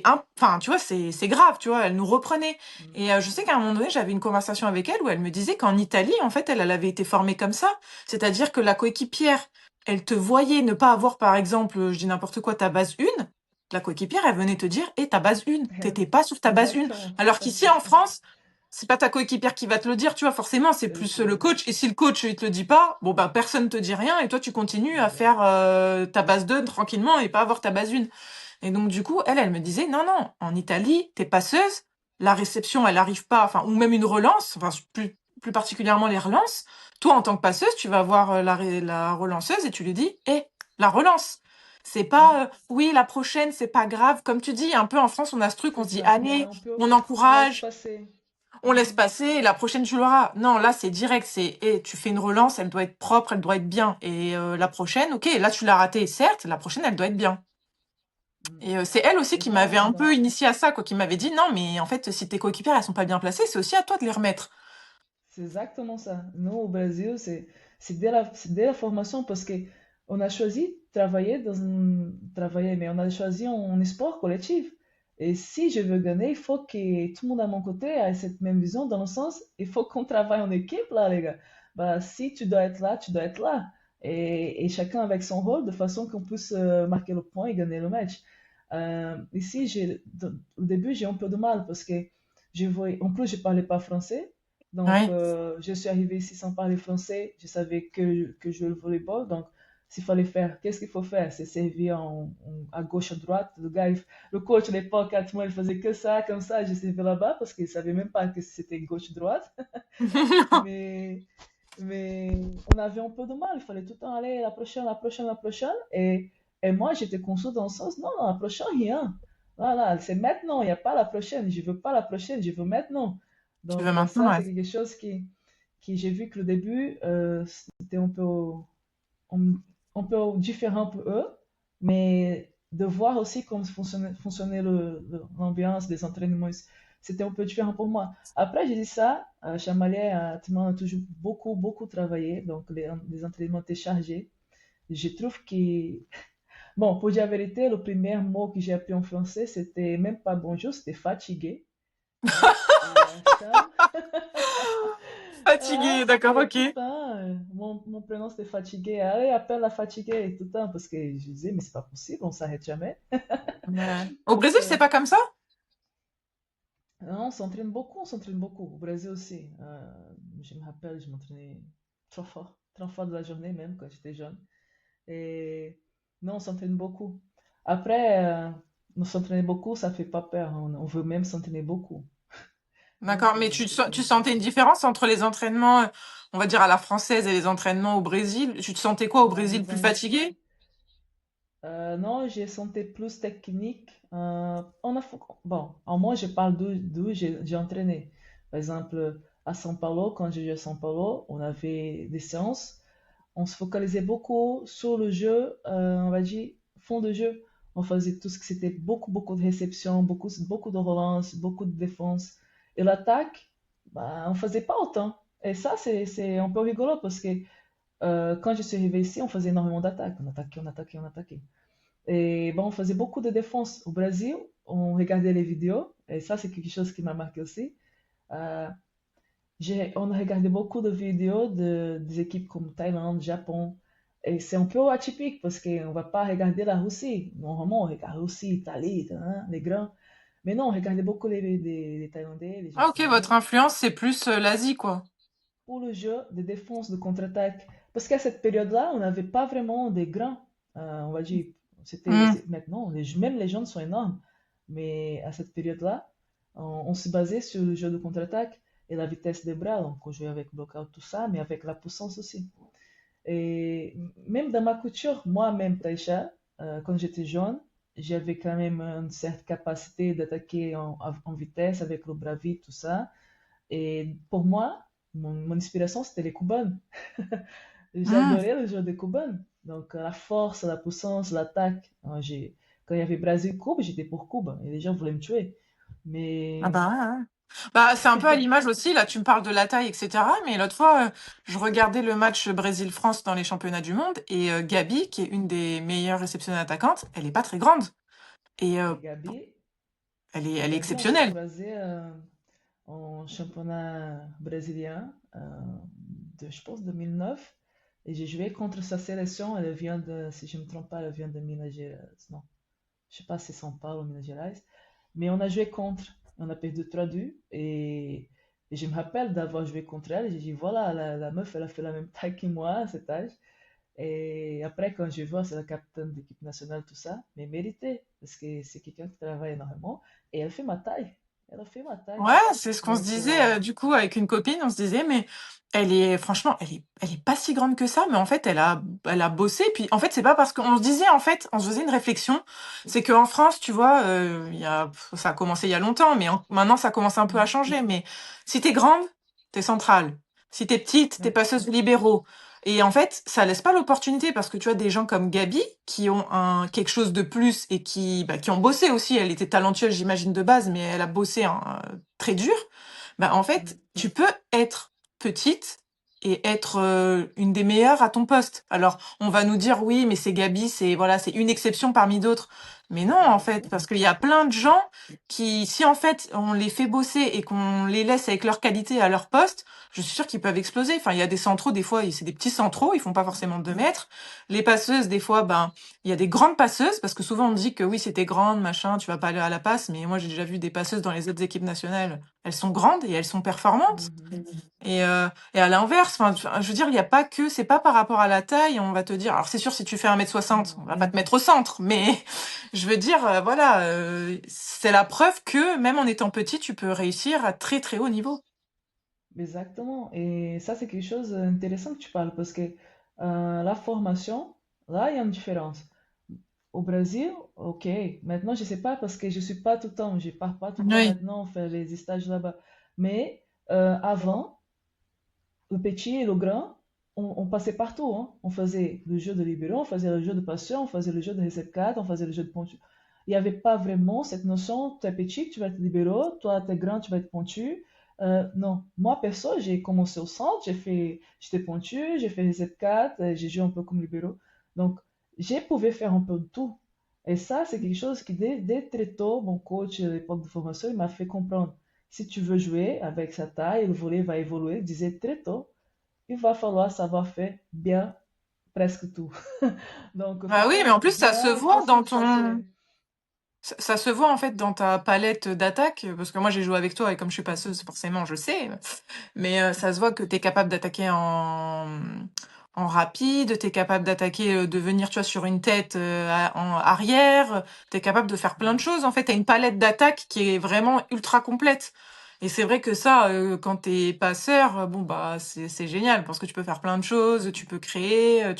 enfin, tu vois, c'est grave, tu vois. Elle nous reprenait.
Mhm.
Et je sais qu'à un moment donné, j'avais une conversation avec elle où elle me disait qu'en Italie, en fait, elle avait été formée comme ça. C'est-à-dire que la coéquipière, elle te voyait ne pas avoir, par exemple, je dis n'importe quoi, ta base 1. La coéquipière, elle venait te dire, ta base 1, t'étais pas sur ta base 1.
Exactement, c'est
Alors
ça,
qu'ici,
c'est
en
ça.
France, c'est pas ta coéquipière qui va te le dire, tu vois, forcément, c'est
C'est le
plus le
coach.
coach. Et si le coach, il te le dit pas, bon, bah, personne te dit rien et toi, tu continues à
Exact.
faire ta base 2 tranquillement et pas avoir ta base 1. Et donc, du coup, elle me disait, non, non, en Italie, t'es passeuse, la réception, elle arrive pas, enfin, ou même une relance, enfin, plus particulièrement les relances. Toi, en tant que passeuse, tu vas voir la relanceuse et tu lui dis, la relance. C'est
Mhm.
pas, oui, la prochaine, c'est pas grave. Comme tu dis, un peu en France, on a ce truc, on
C'est
se dit,
ça.
allez, on
On laisse
encourage,
passer.
on laisse
Mhm.
passer, et la prochaine, tu l'auras. Non, là, c'est direct, c'est, tu fais une relance, elle doit être propre, elle doit être bien. Et la prochaine, ok, là, tu l'as ratée, certes, la prochaine, elle doit être bien.
Mhm.
Et c'est elle aussi
Et
qui m'avait
moi,
un peu initié à ça, quoi, qui m'avait dit non, mais en fait, si tes coéquipières elles sont pas bien placées, c'est aussi à toi de les remettre.
c'est exactement ça. Nous, au Brésil, c'est dès la formation parce que on a choisi de travailler, mais on a choisi un sport collectif. Et si je veux gagner, il faut que tout le monde à mon côté ait cette même vision, dans le sens, il faut qu'on travaille en équipe, là, les gars. Bah, si tu dois être là, tu dois être là. Et chacun avec son rôle, de façon qu'on puisse marquer le point et gagner le match. Ici, au début, j'ai un peu de mal parce que en plus, je parlais pas français. Donc,
Oui.
je suis arrivée ici sans parler français. Je savais que jouer le volleyball. Donc, s'il fallait faire, qu'est-ce qu'il faut faire? C'est servir à gauche, à droite. Le coach, à l'époque, à tout le monde, il faisait que ça, comme ça. Je servais là-bas parce qu'il ne savait même pas que c'était gauche-droite. Mais, mais on avait un peu de mal. Il fallait tout le temps aller la prochaine, la prochaine, la prochaine. Et moi, j'étais conçue dans le sens, non, non, la prochaine, rien. Voilà, c'est maintenant. Il n'y a pas la prochaine. Je veux pas la prochaine. Je veux maintenant.
Tu veux
Donc,
maintenant,
ça,
ouais.
c'est quelque chose qui j'ai vu que le début, c'était un peu différent pour eux. Mais de voir aussi comment fonctionnait l'ambiance des entraînements, c'était un peu différent pour moi. Après, j'ai dit ça, Chamalais tout le monde a toujours beaucoup, beaucoup travaillé, donc les entraînements étaient chargés. Je trouve que, bon, pour dire la vérité, le premier mot que j'ai appris en français, c'était même pas bonjour, c'était fatigué. Hein. Ça,
Fatiguée,
parce
d'accord,
que
ok.
tout le temps, mon prénom c'était fatigué. Allez, appelle la fatiguée tout le temps, parce que je disais, mais c'est pas possible, on s'arrête jamais.
Ouais. Au Brésil, c'est pas comme ça?
Non, on s'entraîne beaucoup, on s'entraîne beaucoup. Au Brésil aussi. Je me rappelle, je m'entraînais trop fort de la journée même quand j'étais jeune. Et non, on s'entraîne beaucoup. Après, nous s'entraîner beaucoup, ça fait pas peur. On veut même s'entraîner beaucoup.
D'accord,
Donc,
mais
c'était
tu
un peu
sentais une
ça.
différence entre les entraînements, on va dire à la française et les entraînements au Brésil? Tu te sentais quoi au
Non,
Brésil? Plus
vraiment.
fatigué?
Non, j'ai senti plus technique. Bon, en moi, je parle d'où j'ai entraîné. Par exemple, à São Paulo, quand j'ai joué à São Paulo, on avait des séances. On se focalisait beaucoup sur le jeu, on va dire, fond de jeu. On faisait tout ce que c'était beaucoup, beaucoup de réception, beaucoup, beaucoup de relance, beaucoup de défense. Et l'attaque, bah, on faisait pas autant. Et ça, c'est un peu rigolo parce que quand je suis arrivé ici, on faisait énormément d'attaques. On attaquait, on attaquait, on attaquait. Et bon, on faisait beaucoup de défense. Au Brésil, on regardait les vidéos. Et ça, c'est quelque chose qui m'a marqué aussi. Euh, on a regardé beaucoup de vidéos des équipes comme Thaïlande, Japon. Et c'est un peu atypique parce qu'on ne va pas regarder la Russie. Normalement, on regarde Russie, Italie, hein, les grands. Mais non, on regardait beaucoup les Thaïlandais, les
Ah, ok, votre
Japonais
influence, c'est plus l'Asie, quoi.
pour le jeu de défense, de contre-attaque. Parce qu'à cette période-là, on n'avait pas vraiment des grands. On va dire,
Hmm.
maintenant, même les jeunes sont énormes. Mais à cette période-là, on se basait sur le jeu de contre-attaque et la vitesse des bras. Donc, on jouait avec bloc-out, tout ça, mais avec la puissance aussi. Et même dans ma culture, moi-même, Taïcha, quand j'étais jeune, j'avais quand même une certaine capacité d'attaquer en vitesse avec le bras vite, tout ça. Et pour moi, mon inspiration, c'était les Cubanes.
Hmm.
J'adorais le jeu des Cubanes. Donc, la force, la puissance, l'attaque. Quand il y avait Brésil-Cuba, j'étais pour Cuba. Et les gens voulaient me tuer.
Ah
Mais
bah, ouais, ouais. Bah, c'est un peu à l'image aussi, là tu me parles de la taille, etc. Mais l'autre fois, je regardais le match Brésil-France dans les championnats du monde et Gabi, qui est une des meilleures réceptionnelles attaquantes, elle est pas très grande. Et
et Gabi,
elle est
Gabi, on s'est
exceptionnelle.
croisés en championnat brésilien je pense, 2009. Et j'ai joué contre sa sélection. Elle vient de, si je ne me trompe pas, elle vient de Minas Gerais. Non, je sais pas si c'est São Paulo ou Minas Gerais. Mais on a joué contre. On a perdu 3-2. Et je me rappelle d'avoir joué contre elle. J'ai dit, voilà, la meuf, elle a fait la même taille que moi à cet âge. Et après, quand je vois, c'est la capitaine de l'équipe nationale, tout ça, mais mérité, parce que c'est quelqu'un qui travaille énormément. Et elle fait ma taille. Elle a fait ma taille.
Ouais, c'est ce qu'on se
Donc,
disait du coup avec une copine, on se disait mais franchement elle est pas si grande que ça, mais en fait elle a bossé. Puis en fait c'est pas parce qu'on se disait en fait on se faisait une réflexion, c'est qu'en France tu vois ça a commencé il y a longtemps, mais maintenant ça commence un peu à
mhm,
changer. Mais si t'es grande t'es centrale, si t'es petite t'es
ouais,
passeuse de libéraux. Et en fait, ça laisse pas l'opportunité parce que tu as des gens comme Gabi qui ont quelque chose de plus et qui ont bossé aussi. Elle était talentueuse, j'imagine, de base, mais elle a bossé hein, très dur. Bah, en fait,
mm,
tu peux être petite et être une des meilleures à ton poste. Alors, on va nous dire oui, mais c'est Gabi, c'est voilà, c'est une exception parmi d'autres. Mais non, en fait, parce qu'il y a plein de gens qui, si en fait on les fait bosser et qu'on les laisse avec leur qualité à leur poste, je suis sûre qu'ils peuvent exploser. Enfin, il y a des centraux, des fois, c'est des petits centraux, ils font pas forcément 2 mètres. Les passeuses, des fois, ben, il y a des grandes passeuses, parce que souvent on dit que oui, c'était grande, machin, tu vas pas aller à la passe, mais moi j'ai déjà vu des passeuses dans les autres équipes nationales, elles sont grandes et elles sont performantes.
mhm,
Et à l'inverse, enfin, je veux dire, il n'y a pas que, c'est pas par rapport à la taille, on va te dire, alors c'est sûr, si tu fais 1m60, on
non,
va pas te mettre au centre, mais je veux dire, voilà, c'est la preuve que même en étant petit, tu peux réussir à très très haut niveau.
exactement. Et ça, c'est quelque chose d'intéressant que tu parles, parce que la formation, là, il y a une différence. Au Brésil, ok. Maintenant, je sais pas parce que je suis pas tout le temps, je pars pas tout le temps
Oui.
maintenant faire les stages là-bas. Mais avant, le petit et le grand, on passait partout, hein. On faisait le jeu de libéraux, on faisait le jeu de passion, on faisait le jeu de recette 4, on faisait le jeu de pointu. Il n'y avait pas vraiment cette notion, tu es petit, tu vas être libéraux, toi, tu es grand, tu vas être pointu. Non, moi, perso, j'ai commencé au centre, j'étais pointu, j'ai fait recette 4, j'ai joué un peu comme libéraux. Donc, j'ai pouvais faire un peu de tout. Et ça, c'est quelque chose qui, dès très tôt, mon coach à l'époque de formation, il m'a fait comprendre. Si tu veux jouer avec sa taille, le volley va évoluer, il disait très tôt, il va falloir savoir faire bien presque tout. Donc, il faut
Bah oui, mais
faire
en plus, ça se
bien, il faut
voit
se
dans
s'assurer.
ton, ça se voit en fait dans ta palette d'attaque, parce que moi j'ai joué avec toi et comme je suis passeuse, forcément je sais, mais ça se voit que tu es capable d'attaquer en rapide, tu es capable d'attaquer, de venir tu vois, sur une tête en arrière, tu es capable de faire plein de
Mhm.
choses. En fait, tu as une palette d'attaque qui est vraiment ultra complète. Et c'est vrai que ça, quand t'es passeur, bon bah c'est génial parce que tu peux faire plein de choses, tu peux créer, enfin,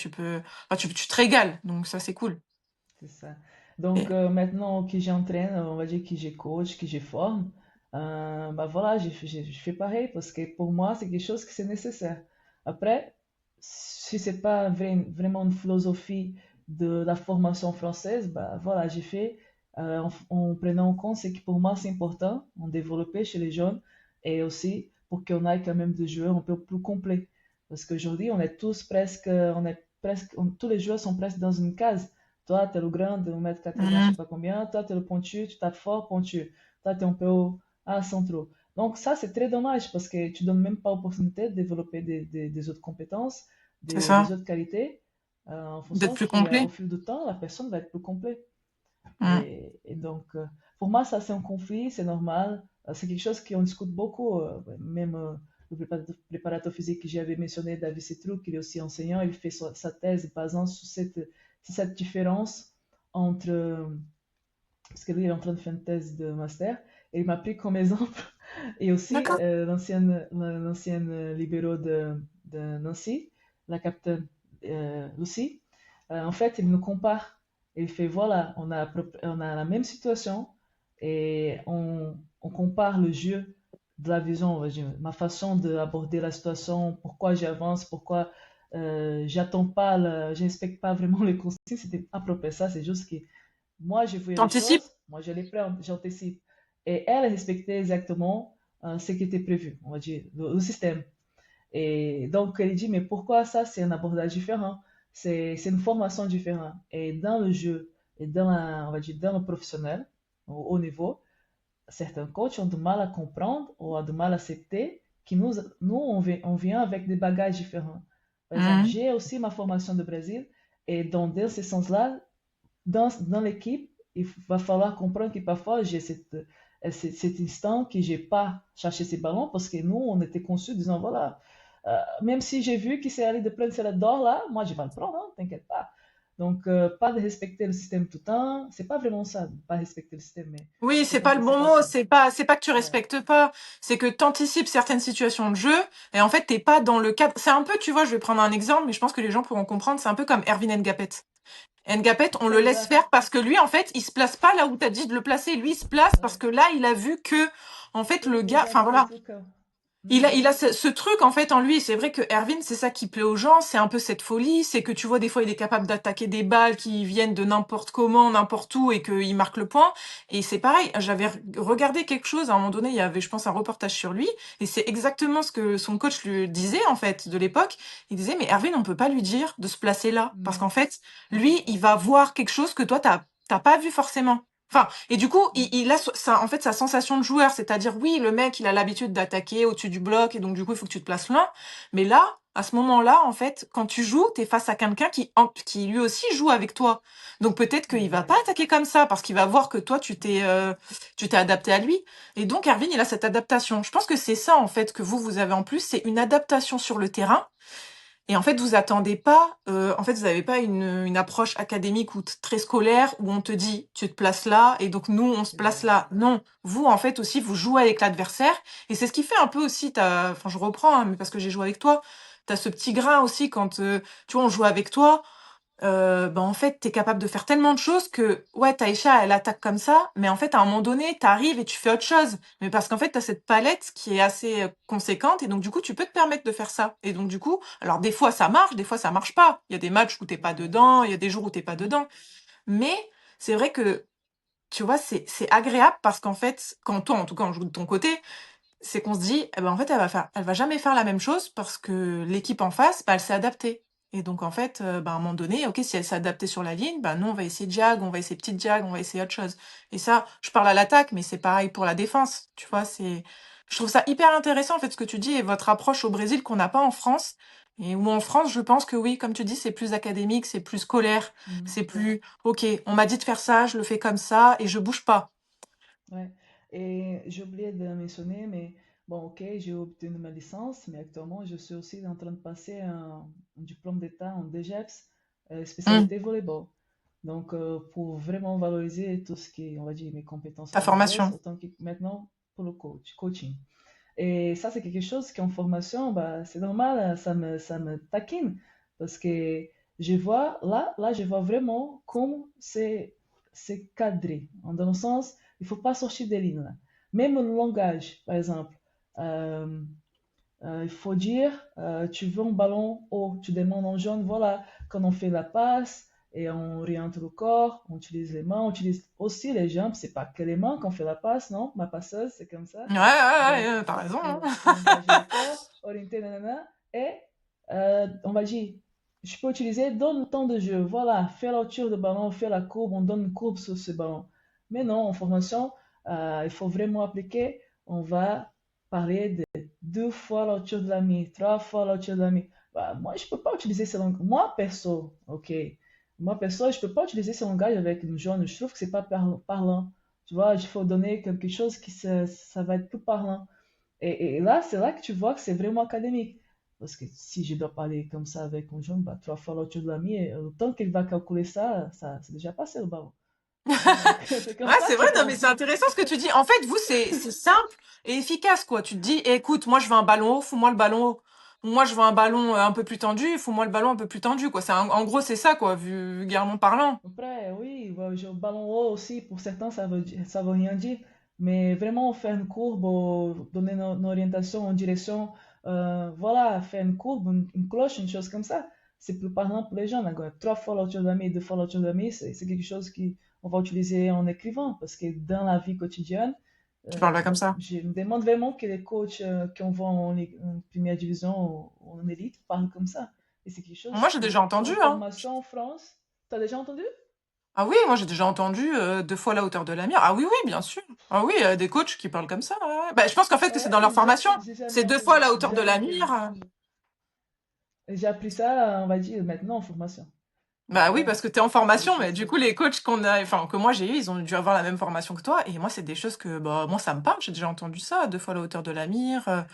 tu te régales, donc ça c'est cool.
C'est ça. Donc,
Et,
maintenant que j'entraîne, on va dire que j'ai coach, que j'ai forme, bah voilà, je fais pareil parce que pour moi, c'est quelque chose que c'est nécessaire. Après, si c'est pas vraiment une philosophie de la formation française, bah voilà, j'ai fait en prenant en compte ce qui pour moi c'est important, en développer chez les jeunes et aussi pour qu'on ait quand même des joueurs un peu plus complets. Parce qu'aujourd'hui, on est tous presque, tous les joueurs sont presque dans une case. Toi, tu es le grand de 1m80, je sais
Mhm.
pas combien. Toi, tu es le pointu, tu tapes fort, pointu. Toi, tu es un peu à centraux. Donc, ça, c'est très dommage parce que tu donnes même pas l'opportunité de développer des autres compétences,
C'est
des
ça,
autres qualités, en
d'être
fonction
plus complet.
qu'au fil du temps, la personne va être plus complète.
Mm.
Et donc, pour moi, ça, c'est un conflit, c'est normal. C'est quelque chose qu'on discute beaucoup, même le préparateur physique que j'avais mentionné, David Citrouk, il est aussi enseignant, il fait sa thèse basant sur cette différence entre, parce que lui, il est en train de faire une thèse de master, et il m'a pris comme exemple, et aussi
D'accord.
l'ancienne libéraux de Nancy, la capitaine Lucie. En fait, il nous compare. Et il fait, voilà, on a la même situation et on compare le jeu de la vision, on va dire, ma façon d'aborder la situation, pourquoi j'avance, pourquoi j'attends pas, j'inspecte pas vraiment les consignes, c'était à propos de ça, c'est juste que moi, je voyais les
T'anticipes?
choses, moi, je les prends, j'anticipe. Et elle respectait exactement ce qui était prévu, on va dire, le système. Et donc, elle dit, mais pourquoi ça, c'est un abordage différent? C'est une formation différente. Et dans le jeu, et dans on va dire, dans le professionnel, au haut niveau, certains coachs ont du mal à comprendre ou ont du mal à accepter que nous on vient avec des bagages différents. Par exemple,
Mhm.
j'ai aussi ma formation de Brésil, et dans ce sens-là, dans l'équipe, il va falloir comprendre que parfois j'ai cet instant que j'ai pas cherché ces ballons parce que nous, on était conçus disant voilà, même si j'ai vu que c'est allé de prendre celle d'or là, moi je vais le prendre, hein, t'inquiète pas. Donc, pas de respecter le système tout le temps, c'est pas vraiment ça, de pas respecter le système, mais
Oui,
c'est
c'est pas
quand
le
c'est
bon
pas
mot,
ça.
c'est pas que tu
Ouais,
respectes pas, c'est que t'anticipes certaines situations de jeu, et en fait, t'es pas dans le cadre. C'est un peu, tu vois, je vais prendre un exemple, mais je pense que les gens pourront comprendre, c'est un peu comme Erwin Ngapet. Ngapet, on
c'est
le laisse
exact.
faire parce que lui, en fait, il se place pas là où t'as dit de le placer. Lui, il se place parce
Ouais.
que là, il a vu que, en fait, le
Oui,
gars, enfin
exact, c'est
voilà,
tout comme.
il
Mhm.
a ce truc en fait en lui. C'est vrai que Erwin, c'est ça qui plaît aux gens, c'est un peu cette folie, c'est que tu vois des fois il est capable d'attaquer des balles qui viennent de n'importe comment, n'importe où et qu'il marque le point. Et c'est pareil, j'avais regardé quelque chose à un moment donné, il y avait je pense un reportage sur lui et c'est exactement ce que son coach lui disait en fait de l'époque. Il disait mais Erwin, on peut pas lui dire de se placer là parce qu'en
Non,
fait
non,
lui il va voir quelque chose que toi t'as pas vu forcément. Enfin, et du coup,
non.
il a en fait sa sensation de joueur, c'est-à-dire oui, le mec, il a l'habitude d'attaquer au-dessus du bloc et donc du coup, il faut que tu te places loin. Mais là, à ce moment-là, en fait, quand tu joues, t'es face à quelqu'un qui lui aussi joue avec toi. Donc peut-être qu'il va pas
Exact.
attaquer comme ça parce qu'il va voir que toi, tu t'es adapté à lui. Et donc Erwin, il a cette adaptation. Je pense que c'est ça en fait que vous avez en plus, c'est une adaptation sur le terrain et en fait, vous attendez pas, en fait, vous n'avez pas une approche académique ou très scolaire où on te dit tu te places là et donc nous on se place
Exact.
là. Non, vous en fait aussi vous jouez avec l'adversaire et c'est ce qui fait un peu aussi enfin je reprends hein, mais parce que j'ai joué avec toi, t'as ce petit grain aussi quand tu vois on joue avec toi. Bah, en fait, t'es capable de faire tellement de choses que, ouais, Taïcha, elle attaque comme ça, mais en fait, à un moment donné, t'arrives et tu fais autre chose. Mais parce qu'en fait, t'as cette palette qui est assez conséquente, et donc, du coup, tu peux te permettre de faire ça. Et donc, du coup, alors, des fois, ça marche, des fois, ça marche pas. Il y a des matchs où t'es pas
Exact.
dedans, il y a des jours où t'es pas dedans. Mais, c'est vrai que, tu vois, c'est agréable parce qu'en fait, quand toi, en tout cas, on joue de ton côté, c'est qu'on se dit, eh ben, en fait, elle va jamais faire la même chose parce que l'équipe en face, bah, elle s'est adaptée. Et donc, en fait, bah, à un moment donné, ok, si elle s'est adaptée sur la ligne, bah, nous, on va essayer jag, on va essayer petite jag, on va essayer autre chose. Et ça, je parle à l'attaque, mais c'est pareil pour la défense. Tu vois, je trouve ça hyper intéressant, en fait, ce que tu dis et votre approche au Brésil qu'on n'a pas en France. Et où en France, je pense que oui, comme tu dis, c'est plus académique, c'est plus scolaire,
Mhm.
c'est plus, ok, on m'a dit de faire ça, je le fais comme ça et je bouge pas.
Ouais. Et j'ai oublié de mentionner, mais bon, ok, j'ai obtenu ma licence, mais actuellement, je suis aussi en train de passer un diplôme d'État en DGEPS,
Hum,
spécialité volleyball. Donc, pour vraiment valoriser tout ce qui est, on va dire, mes compétences
ta
amoureuses,
formation.
autant que maintenant pour le coaching. Et ça, c'est quelque chose qu'en formation, bah, c'est normal, ça me taquine, parce que je vois, là, je vois vraiment comment c'est cadré, dans le sens, il faut pas sortir des lignes, là. Même le langage, par exemple, euh, il faut dire, tu veux un ballon haut, tu demandes en jaune, voilà, quand on fait la passe et on oriente le corps, on utilise les mains, on utilise aussi les jambes, c'est pas que les mains qu'on fait la passe, non, ma passeuse, c'est comme ça.
Ouais, ouais, ouais,
Donc,
t'as raison, hein.
langage du corps, orienté, nanana, et on va dire, je peux utiliser, donne le temps de jeu, voilà, fais la hauteur de ballon, fais la courbe, on donne une courbe sur ce ballon. Mais non, en formation, il faut vraiment appliquer, on va parler de deux fois la hauteur de la mie, trois fois la hauteur de la mie. Bah, moi, je peux pas utiliser ce langage. Moi, perso, ok. Moi, perso, je peux pas utiliser ce langage avec une jeune. Je trouve que c'est pas parlant. Tu vois, il faut donner quelque chose qui ça va être plus parlant. Et là, c'est là que tu vois que c'est vraiment académique. Parce que si je dois parler comme ça avec un jeune, bah, trois fois la hauteur de la mie, et le temps qu'il va calculer ça, ça c'est déjà passé le ballon. Tu vois, donc c'est comme
Ouais,
ça
c'est
que
vrai,
je
non, mais
pense.
c'est intéressant ce que tu dis. En fait, vous, c'est simple et efficace, quoi. Tu te dis, écoute, moi, je veux un ballon haut, fous-moi le ballon haut. moi je veux un ballon un peu plus tendu, il faut moi le ballon un peu plus tendu, quoi. En gros, c'est ça, quoi, vulgairement parlant.
Après, oui, le ballon haut aussi, pour certains, ça veut rien dire. Mais vraiment, faire une courbe, donner une orientation en direction, voilà, faire une courbe, une cloche, une chose comme ça, c'est plus parlant pour les jeunes. Agora, trois fois la hauteur d'un mille, deux fois la hauteur d'un mille, c'est quelque chose qu'on va utiliser en écrivant. Parce que dans la vie quotidienne,
Tu parles pas comme ça.
je me demande vraiment que les coachs qui en vont en première division ou en élite parlent comme ça. Et c'est quelque chose
Moi, j'ai déjà
qui,
entendu,
en
hein.
formation en France, t'as déjà entendu?
Ah oui, moi j'ai déjà entendu 2 fois la hauteur de la mire. Ah oui, oui, bien sûr. Ah oui, des coachs qui parlent comme ça, ouais, ouais. Bah, je pense qu'en fait que c'est dans leur formation.
J'ai jamais
C'est 2 fois
entendu.
la
J'ai
hauteur de
jamais
la
entendu.
mire.
J'ai appris ça, on va dire, maintenant en formation.
Bah oui,
Après,
parce que t'es en
c'est des
formation, mais du
choses.
coup, les coachs enfin, que moi j'ai eu, ils ont dû avoir la même formation que toi. Et moi, c'est des choses que, bah, moi, ça me parle. J'ai déjà entendu ça, 2 fois la hauteur de la mire.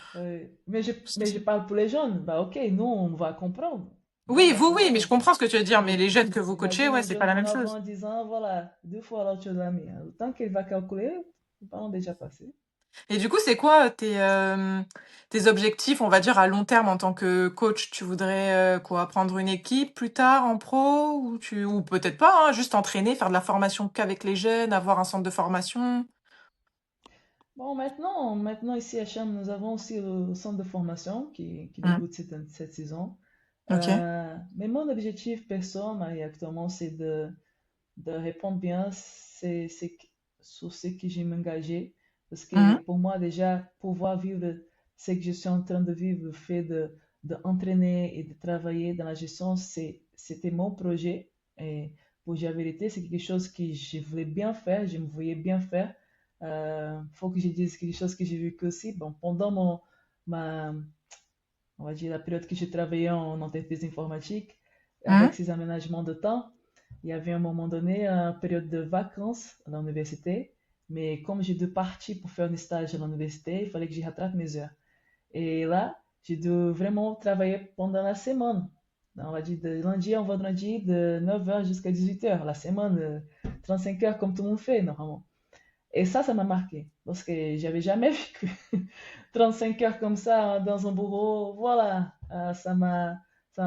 Mais je parle pour les jeunes. Bah, ok, nous, on va comprendre. Nous, on
Oui,
va
vous, oui, mais je
comprendre.
comprends ce que tu veux dire. Mais
Mais
les jeunes que vous coachez,
imagine
ouais,
un
c'est pas
jeune
la
de
même
9
chose.
ans, 10 ans, voilà, deux fois la hauteur de la mienne. Le temps qu'il va calculer, le ballon déjà passé.
Et du coup, c'est quoi tes objectifs, on va dire, à long terme en tant que coach? Tu voudrais quoi, prendre une équipe plus tard en pro ou peut-être pas, hein, juste entraîner, faire de la formation qu'avec les jeunes, avoir un centre de formation?
Bon, maintenant ici à Cham, nous avons aussi le centre de formation qui
Hmm,
débute cette saison.
ok.
Mais mon objectif perso, Marie, actuellement, c'est de répondre bien sur ce que j'ai m'engagé. Parce que
Mhm,
pour moi, déjà, pouvoir vivre ce que je suis en train de vivre, le fait d'entraîner et de travailler dans la gestion, c'était mon projet. Et pour dire la vérité, c'est quelque chose que je voulais bien faire, je me voyais bien faire. Faut que je dise quelque chose que j'ai vécu aussi. Bon, pendant ma, on va dire, la période que j'ai travaillé en entreprise informatique, avec
mhm,
ces aménagements de temps, il y avait un moment donné une période de vacances à l'université, mais comme j'ai dû partir pour faire un stage à l'université, il fallait que je rattrape mes heures. Et là, j'ai dû vraiment travailler pendant la semaine. On va dire de lundi à vendredi, de 9 heures jusqu'à 18 heures. La semaine, 35 heures comme tout le monde fait normalement. Et ça m'a marqué parce que j'avais jamais vécu 35 heures comme ça dans un bureau. Voilà, ça m'a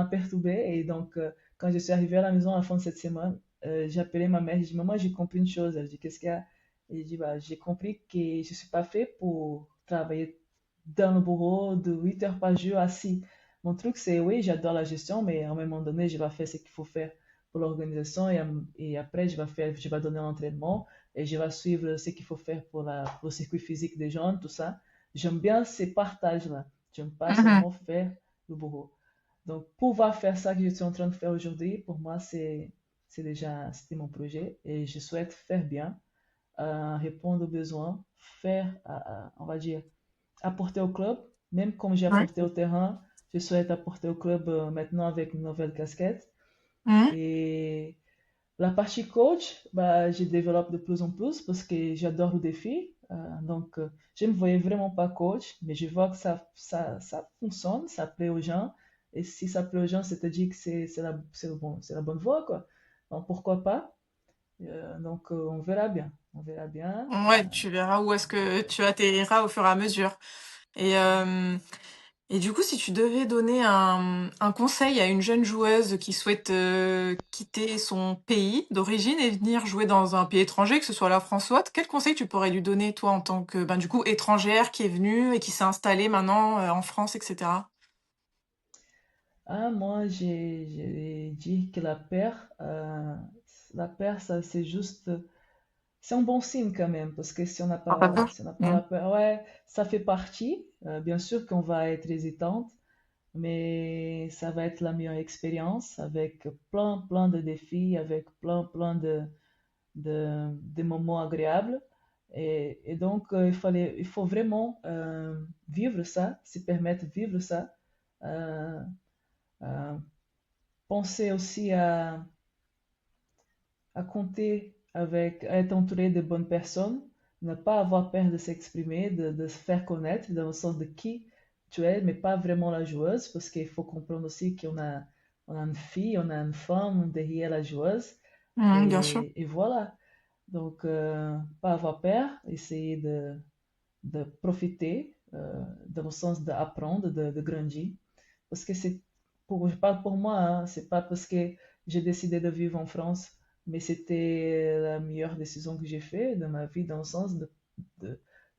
perturbé. Et donc, quand je suis arrivée à la maison à la fin de cette semaine, j'ai appelé ma mère. J'ai dit, maman, j'ai compris une chose. Elle dit, qu'est-ce qu'il y a? Et j'ai dit, bah, j'ai compris que je ne suis pas fait pour travailler dans le bureau de 8 heures par jour assis. Mon truc, c'est oui, j'adore la gestion, mais à un moment donné, je vais faire ce qu'il faut faire pour l'organisation et après, je vais donner l'entraînement et je vais suivre ce qu'il faut faire pour le circuit physique des gens, tout ça. J'aime bien ces partages-là. J'aime pas
mhm.
seulement faire le boulot. Donc, pouvoir faire ça que je suis en train de faire aujourd'hui, pour moi, c'était mon projet et je souhaite faire bien, répondre aux besoins, on va dire, apporter au club, même comme j'ai
Oui.
apporté au terrain, je souhaite apporter au club maintenant avec une nouvelle casquette.
Mhm.
Et la partie coach, bah, je développe de plus en plus parce que j'adore le défi. Donc, je ne me voyais vraiment pas coach, mais je vois que ça fonctionne, ça plaît aux gens. Et si ça plaît aux gens, c'est-à-dire que c'est la bonne voie, quoi. Donc, pourquoi pas? Donc, on verra bien. On verra bien.
Ouais, tu verras où est-ce que tu atterriras au fur et à mesure. Et, euh, et du coup, si tu devais donner un conseil à une jeune joueuse qui souhaite quitter son pays d'origine et venir jouer dans un pays étranger, que ce soit la France ou autre, quel conseil tu pourrais lui donner, toi, en tant que, ben, du coup, étrangère qui est venue et qui s'est installée maintenant en France, etc.
Moi, j'ai dit que la paire, ça, c'est juste. C'est un bon signe quand même, parce que si on n'a
Ah, pas
pas,
peur.
si on n'a pas
Mm.
la peur, ouais, ça fait partie. Bien sûr qu'on va être hésitante, mais ça va être la meilleure expérience avec plein, plein de défis, avec plein, plein de moments agréables. Et donc, il faut vraiment vivre ça, se permettre de vivre ça. Euh, euh, Penser aussi à compter avec, à être entouré de bonnes personnes, ne pas avoir peur de s'exprimer, de se faire connaître dans le sens de qui tu es, mais pas vraiment la joueuse, parce qu'il faut comprendre aussi on a une fille, on a une femme derrière la joueuse,
Mm, bien sûr.
et voilà. Donc, pas avoir peur, essayer de profiter, dans le sens d'apprendre, de grandir. parce que je parle pour moi, hein, c'est pas parce que j'ai décidé de vivre en France, mais c'était la meilleure décision que j'ai faite de ma vie dans le sens de,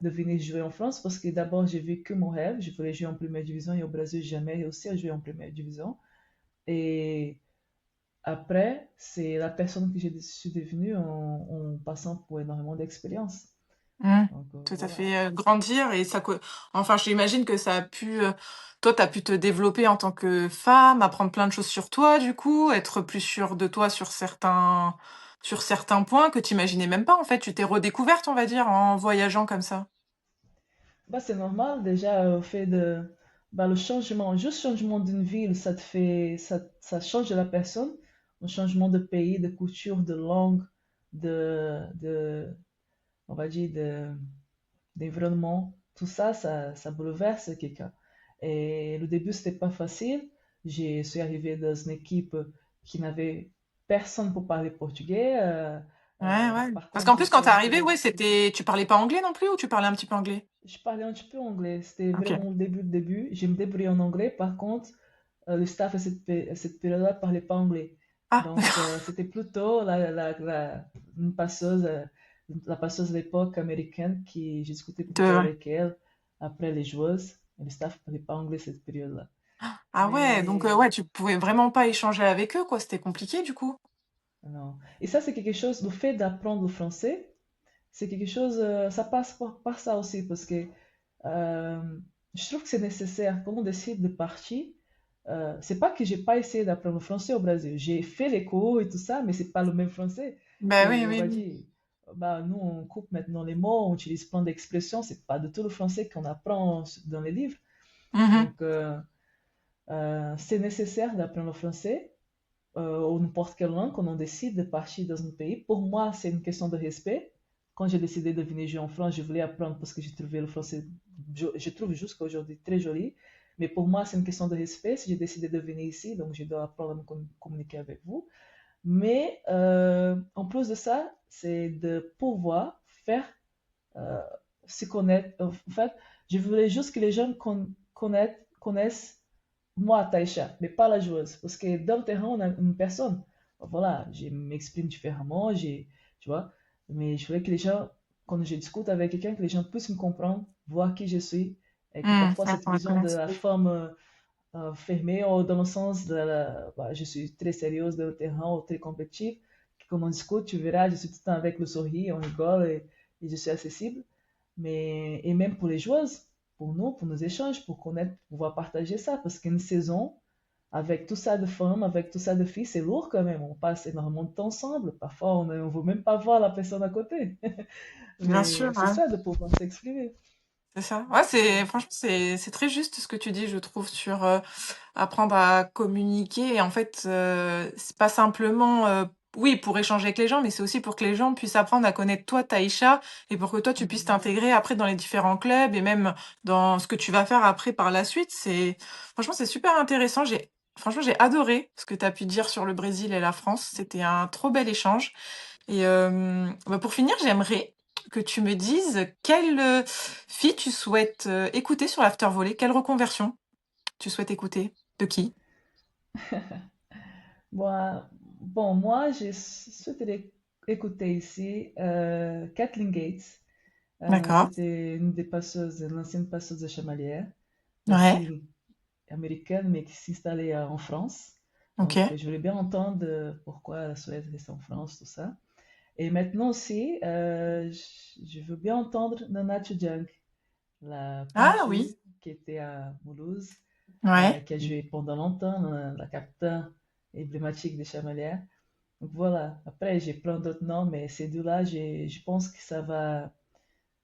de venir jouer en France parce que d'abord j'ai vécu mon rêve, je voulais jouer en première division et au Brésil j'ai jamais réussi à jouer en première division. Et après, c'est la personne que je suis devenue en passant pour énormément d'expériences.
Mmh.
Donc
Tout à
voilà.
fait, grandir et enfin, j'imagine que ça a pu, toi, tu as pu te développer en tant que femme, apprendre plein de choses sur toi, du coup, être plus sûre de toi sur certains points que tu imaginais même pas, en fait. Tu t'es redécouverte, on va dire, en voyageant comme ça.
Bah, c'est normal déjà au fait de bah, le changement, juste changement d'une ville, ça te fait ça change la personne. Un changement de pays, de culture, de langue, de on va dire d'environnement, tout ça, ça bouleverse quelqu'un. Et le début, c'était pas facile. Je suis arrivée dans une équipe qui n'avait personne pour parler portugais.
Ouais, ouais.
Par
Parce
contre,
qu'en plus, quand
j'étais
tu es arrivée,
entourée.
ouais, tu parlais pas anglais non plus ou tu parlais un petit peu anglais?
Je parlais un petit peu anglais. C'était
OK.
vraiment le début. Je me débrouillais en anglais. Par contre, le staff à cette période-là ne parlait pas anglais.
Ah,
Donc, c'était plutôt une passeuse, la passeuse de l'époque américaine qui j'ai discuté plutôt
de
avec elle après les joueuses. Et le staff ne parlait pas anglais cette période-là.
ah ouais, donc
Mais
ouais, tu pouvais vraiment pas échanger avec eux, quoi, c'était compliqué, du coup?
non. Et ça, c'est quelque chose, le fait d'apprendre le français, c'est quelque chose, ça passe par ça aussi, parce que euh, je trouve que c'est nécessaire. Quand on décide de partir, c'est pas que j'ai pas essayé d'apprendre le français au Brésil. J'ai fait les cours et tout ça, mais c'est pas le même français.
Ben oui,
C'est, on
oui,
va
oui.
dire, bah, nous, on coupe maintenant les mots, on utilise plein d'expressions, c'est pas du tout le français qu'on apprend dans les livres.
Mmh.
Donc, c'est nécessaire d'apprendre le français ou n'importe quelle langue quand on décide de partir dans un pays. Pour moi, c'est une question de respect. Quand j'ai décidé de venir jouer en France, je voulais apprendre parce que j'ai trouvé le français, je trouve jusqu'à aujourd'hui très joli. Mais pour moi, c'est une question de respect. Si j'ai décidé de venir ici, donc je dois apprendre à me communiquer avec vous. Mais en plus de ça, c'est de pouvoir faire euh, se connaître. En fait, je voulais juste que les gens connaissent moi, Taïcha, mais pas la joueuse. Parce que dans le terrain, on a une personne. Voilà, je m'exprime différemment, tu vois. Mais je voulais que les gens, quand je discute avec quelqu'un, que les gens puissent me comprendre, voir qui je suis. Et que parfois,
Ouais,
cette
pour la
vision de
connaître.
la femme fermée, ou dans le sens de je suis très sérieuse dans le terrain, ou très compétitive, que quand on discute, tu verras, je suis tout le temps avec le sourire, on rigole et je suis accessible. Mais, et même pour les joueuses, pour nous, pour nos échanges, pour connaître, pour pouvoir partager ça, parce qu'une saison, avec tout ça de femmes, avec tout ça de filles, c'est lourd quand même. On passe énormément de temps ensemble. Parfois, on ne veut même pas voir la personne à côté.
Bien sûr,
Mais c'est
ouais,
ça de pouvoir s'exprimer.
c'est ça.
Donc,
Ouais, c'est franchement, c'est très juste ce que tu dis, je trouve, sur, apprendre à communiquer et en fait, c'est pas simplement, oui, pour échanger avec les gens, mais c'est aussi pour que les gens puissent apprendre à connaître toi, Taïcha et pour que toi, tu puisses
mhm.
t'intégrer après dans les différents clubs et même dans ce que tu vas faire après par la suite. Franchement, c'est super intéressant. Franchement, j'ai adoré ce que tu as pu dire sur le Brésil et la France. C'était un trop bel échange. Et bah, pour finir, j'aimerais que tu me dises quelle, fille tu souhaites, écouter sur l'after volley? Quelle reconversion tu souhaites écouter? De qui?
Bon, bon, moi, je souhaiterais écouter ici Kathleen Gates.
D'accord.
C'était une des passeuses, l'ancienne passeuse de Chamalières,
Ouais,
aussi américaine, mais qui s'installait en France. Donc,
OK.
je voulais bien entendre pourquoi elle souhaite rester en France, tout ça. Et maintenant aussi, je veux bien entendre Nana Chujang, la
Ah
peinture
oui,
qui était à Mulhouse,
ouais,
qui a joué pendant longtemps la capitaine emblématique des Chamalières. Donc voilà, après j'ai plein d'autres noms, mais ces deux-là, je pense que ça va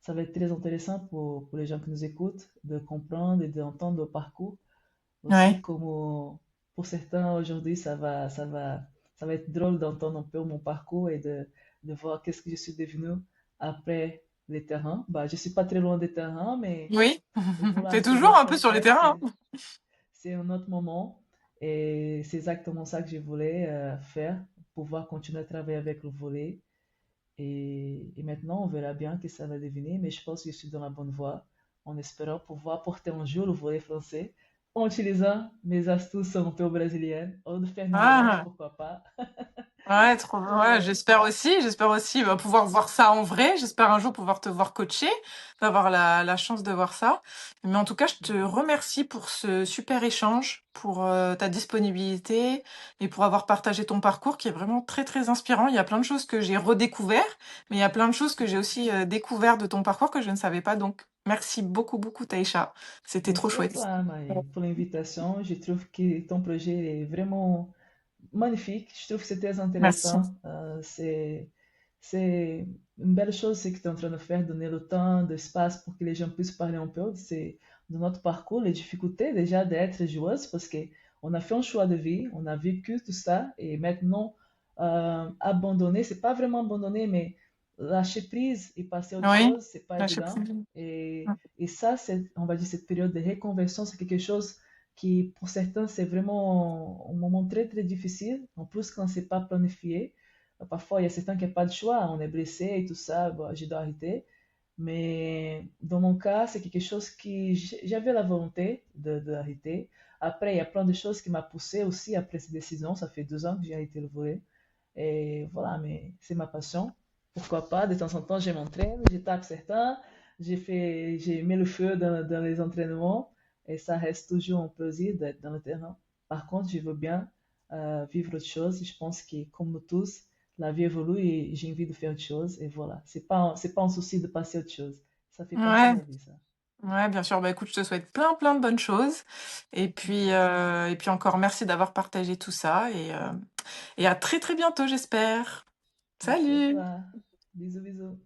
être très intéressant pour les gens qui nous écoutent de comprendre et d'entendre le parcours. Aussi,
ouais.
comme pour certains aujourd'hui, ça va être drôle d'entendre un peu mon parcours et de voir qu'est-ce que je suis devenue après les terrains. Bah, je suis pas très loin des terrains,
Oui,
mais voilà,
tu
ce que je
toujours un
suis
peu
en
sur les
face,
terrains, hein?
c'est un autre moment. Et c'est exactement ça que je voulais faire, pouvoir continuer à travailler avec le volet. Et maintenant, on verra bien que ça va devenir, mais je pense que je suis dans la bonne voie, en espérant pouvoir porter un jour le volet français en utilisant mes astuces un peu brésiliennes, ou de faire une mélange,
Ah!
pourquoi pas.
Ouais, trop ouais,
Euh,
j'espère aussi, bah, pouvoir voir ça en vrai. J'espère un jour pouvoir te voir coacher, d'avoir la chance de voir ça. Mais en tout cas, je te remercie pour ce super échange, pour, ta disponibilité et pour avoir partagé ton parcours qui est vraiment très, très inspirant. Il y a plein de choses que j'ai redécouvert, mais il y a plein de choses que j'ai aussi, découvert de ton parcours que je ne savais pas. Donc merci beaucoup, beaucoup Taïcha. C'était trop
Merci à
chouette.
toi, Maë, pour l'invitation. Je trouve que ton projet est vraiment magnifique. Je trouve que c'est très
Merci.
intéressant. C'est une belle chose ce que tu es en train de faire, donner le temps, l'espace pour que les gens puissent parler un peu de notre parcours, les difficultés déjà d'être joueuse, parce que on a fait un choix de vie, on a vécu tout ça, et maintenant abandonner, c'est pas vraiment abandonner, mais lâcher prise et passer à autre
Oui,
chose, c'est pas
lâcher
évident.
prise.
Et ça, c'est, on va dire, cette période de reconversion, c'est quelque chose qui, pour certains, c'est vraiment un moment très, très difficile. En plus, quand c'est pas planifié, parfois, il y a certains qui n'ont pas de choix. On est blessé et tout ça, bon, je dois arrêter. Mais dans mon cas, c'est quelque chose qui, j'avais la volonté d'arrêter. Après, il y a plein de choses qui m'ont poussé aussi après cette décision. Ça fait 2 ans que j'ai arrêté le volet. Et voilà, mais c'est ma passion. Pourquoi pas, de temps en temps, je m'entraîne, je tape certains, j'ai mis le feu dans les entraînements et ça reste toujours un plaisir d'être dans le terrain. Par contre, je veux bien vivre autre chose. Je pense que, comme nous tous, la vie évolue et j'ai envie de faire autre chose. Et voilà, c'est pas un souci de passer à autre chose. Ça fait partie de
Ouais.
la vie, ça.
Ouais, bien sûr. Bah, écoute, je te souhaite plein, plein de bonnes choses.
Merci.
Et puis encore merci d'avoir partagé tout ça et à très, très bientôt, j'espère.
Merci à
Salut!
toi. Bisous, bisous.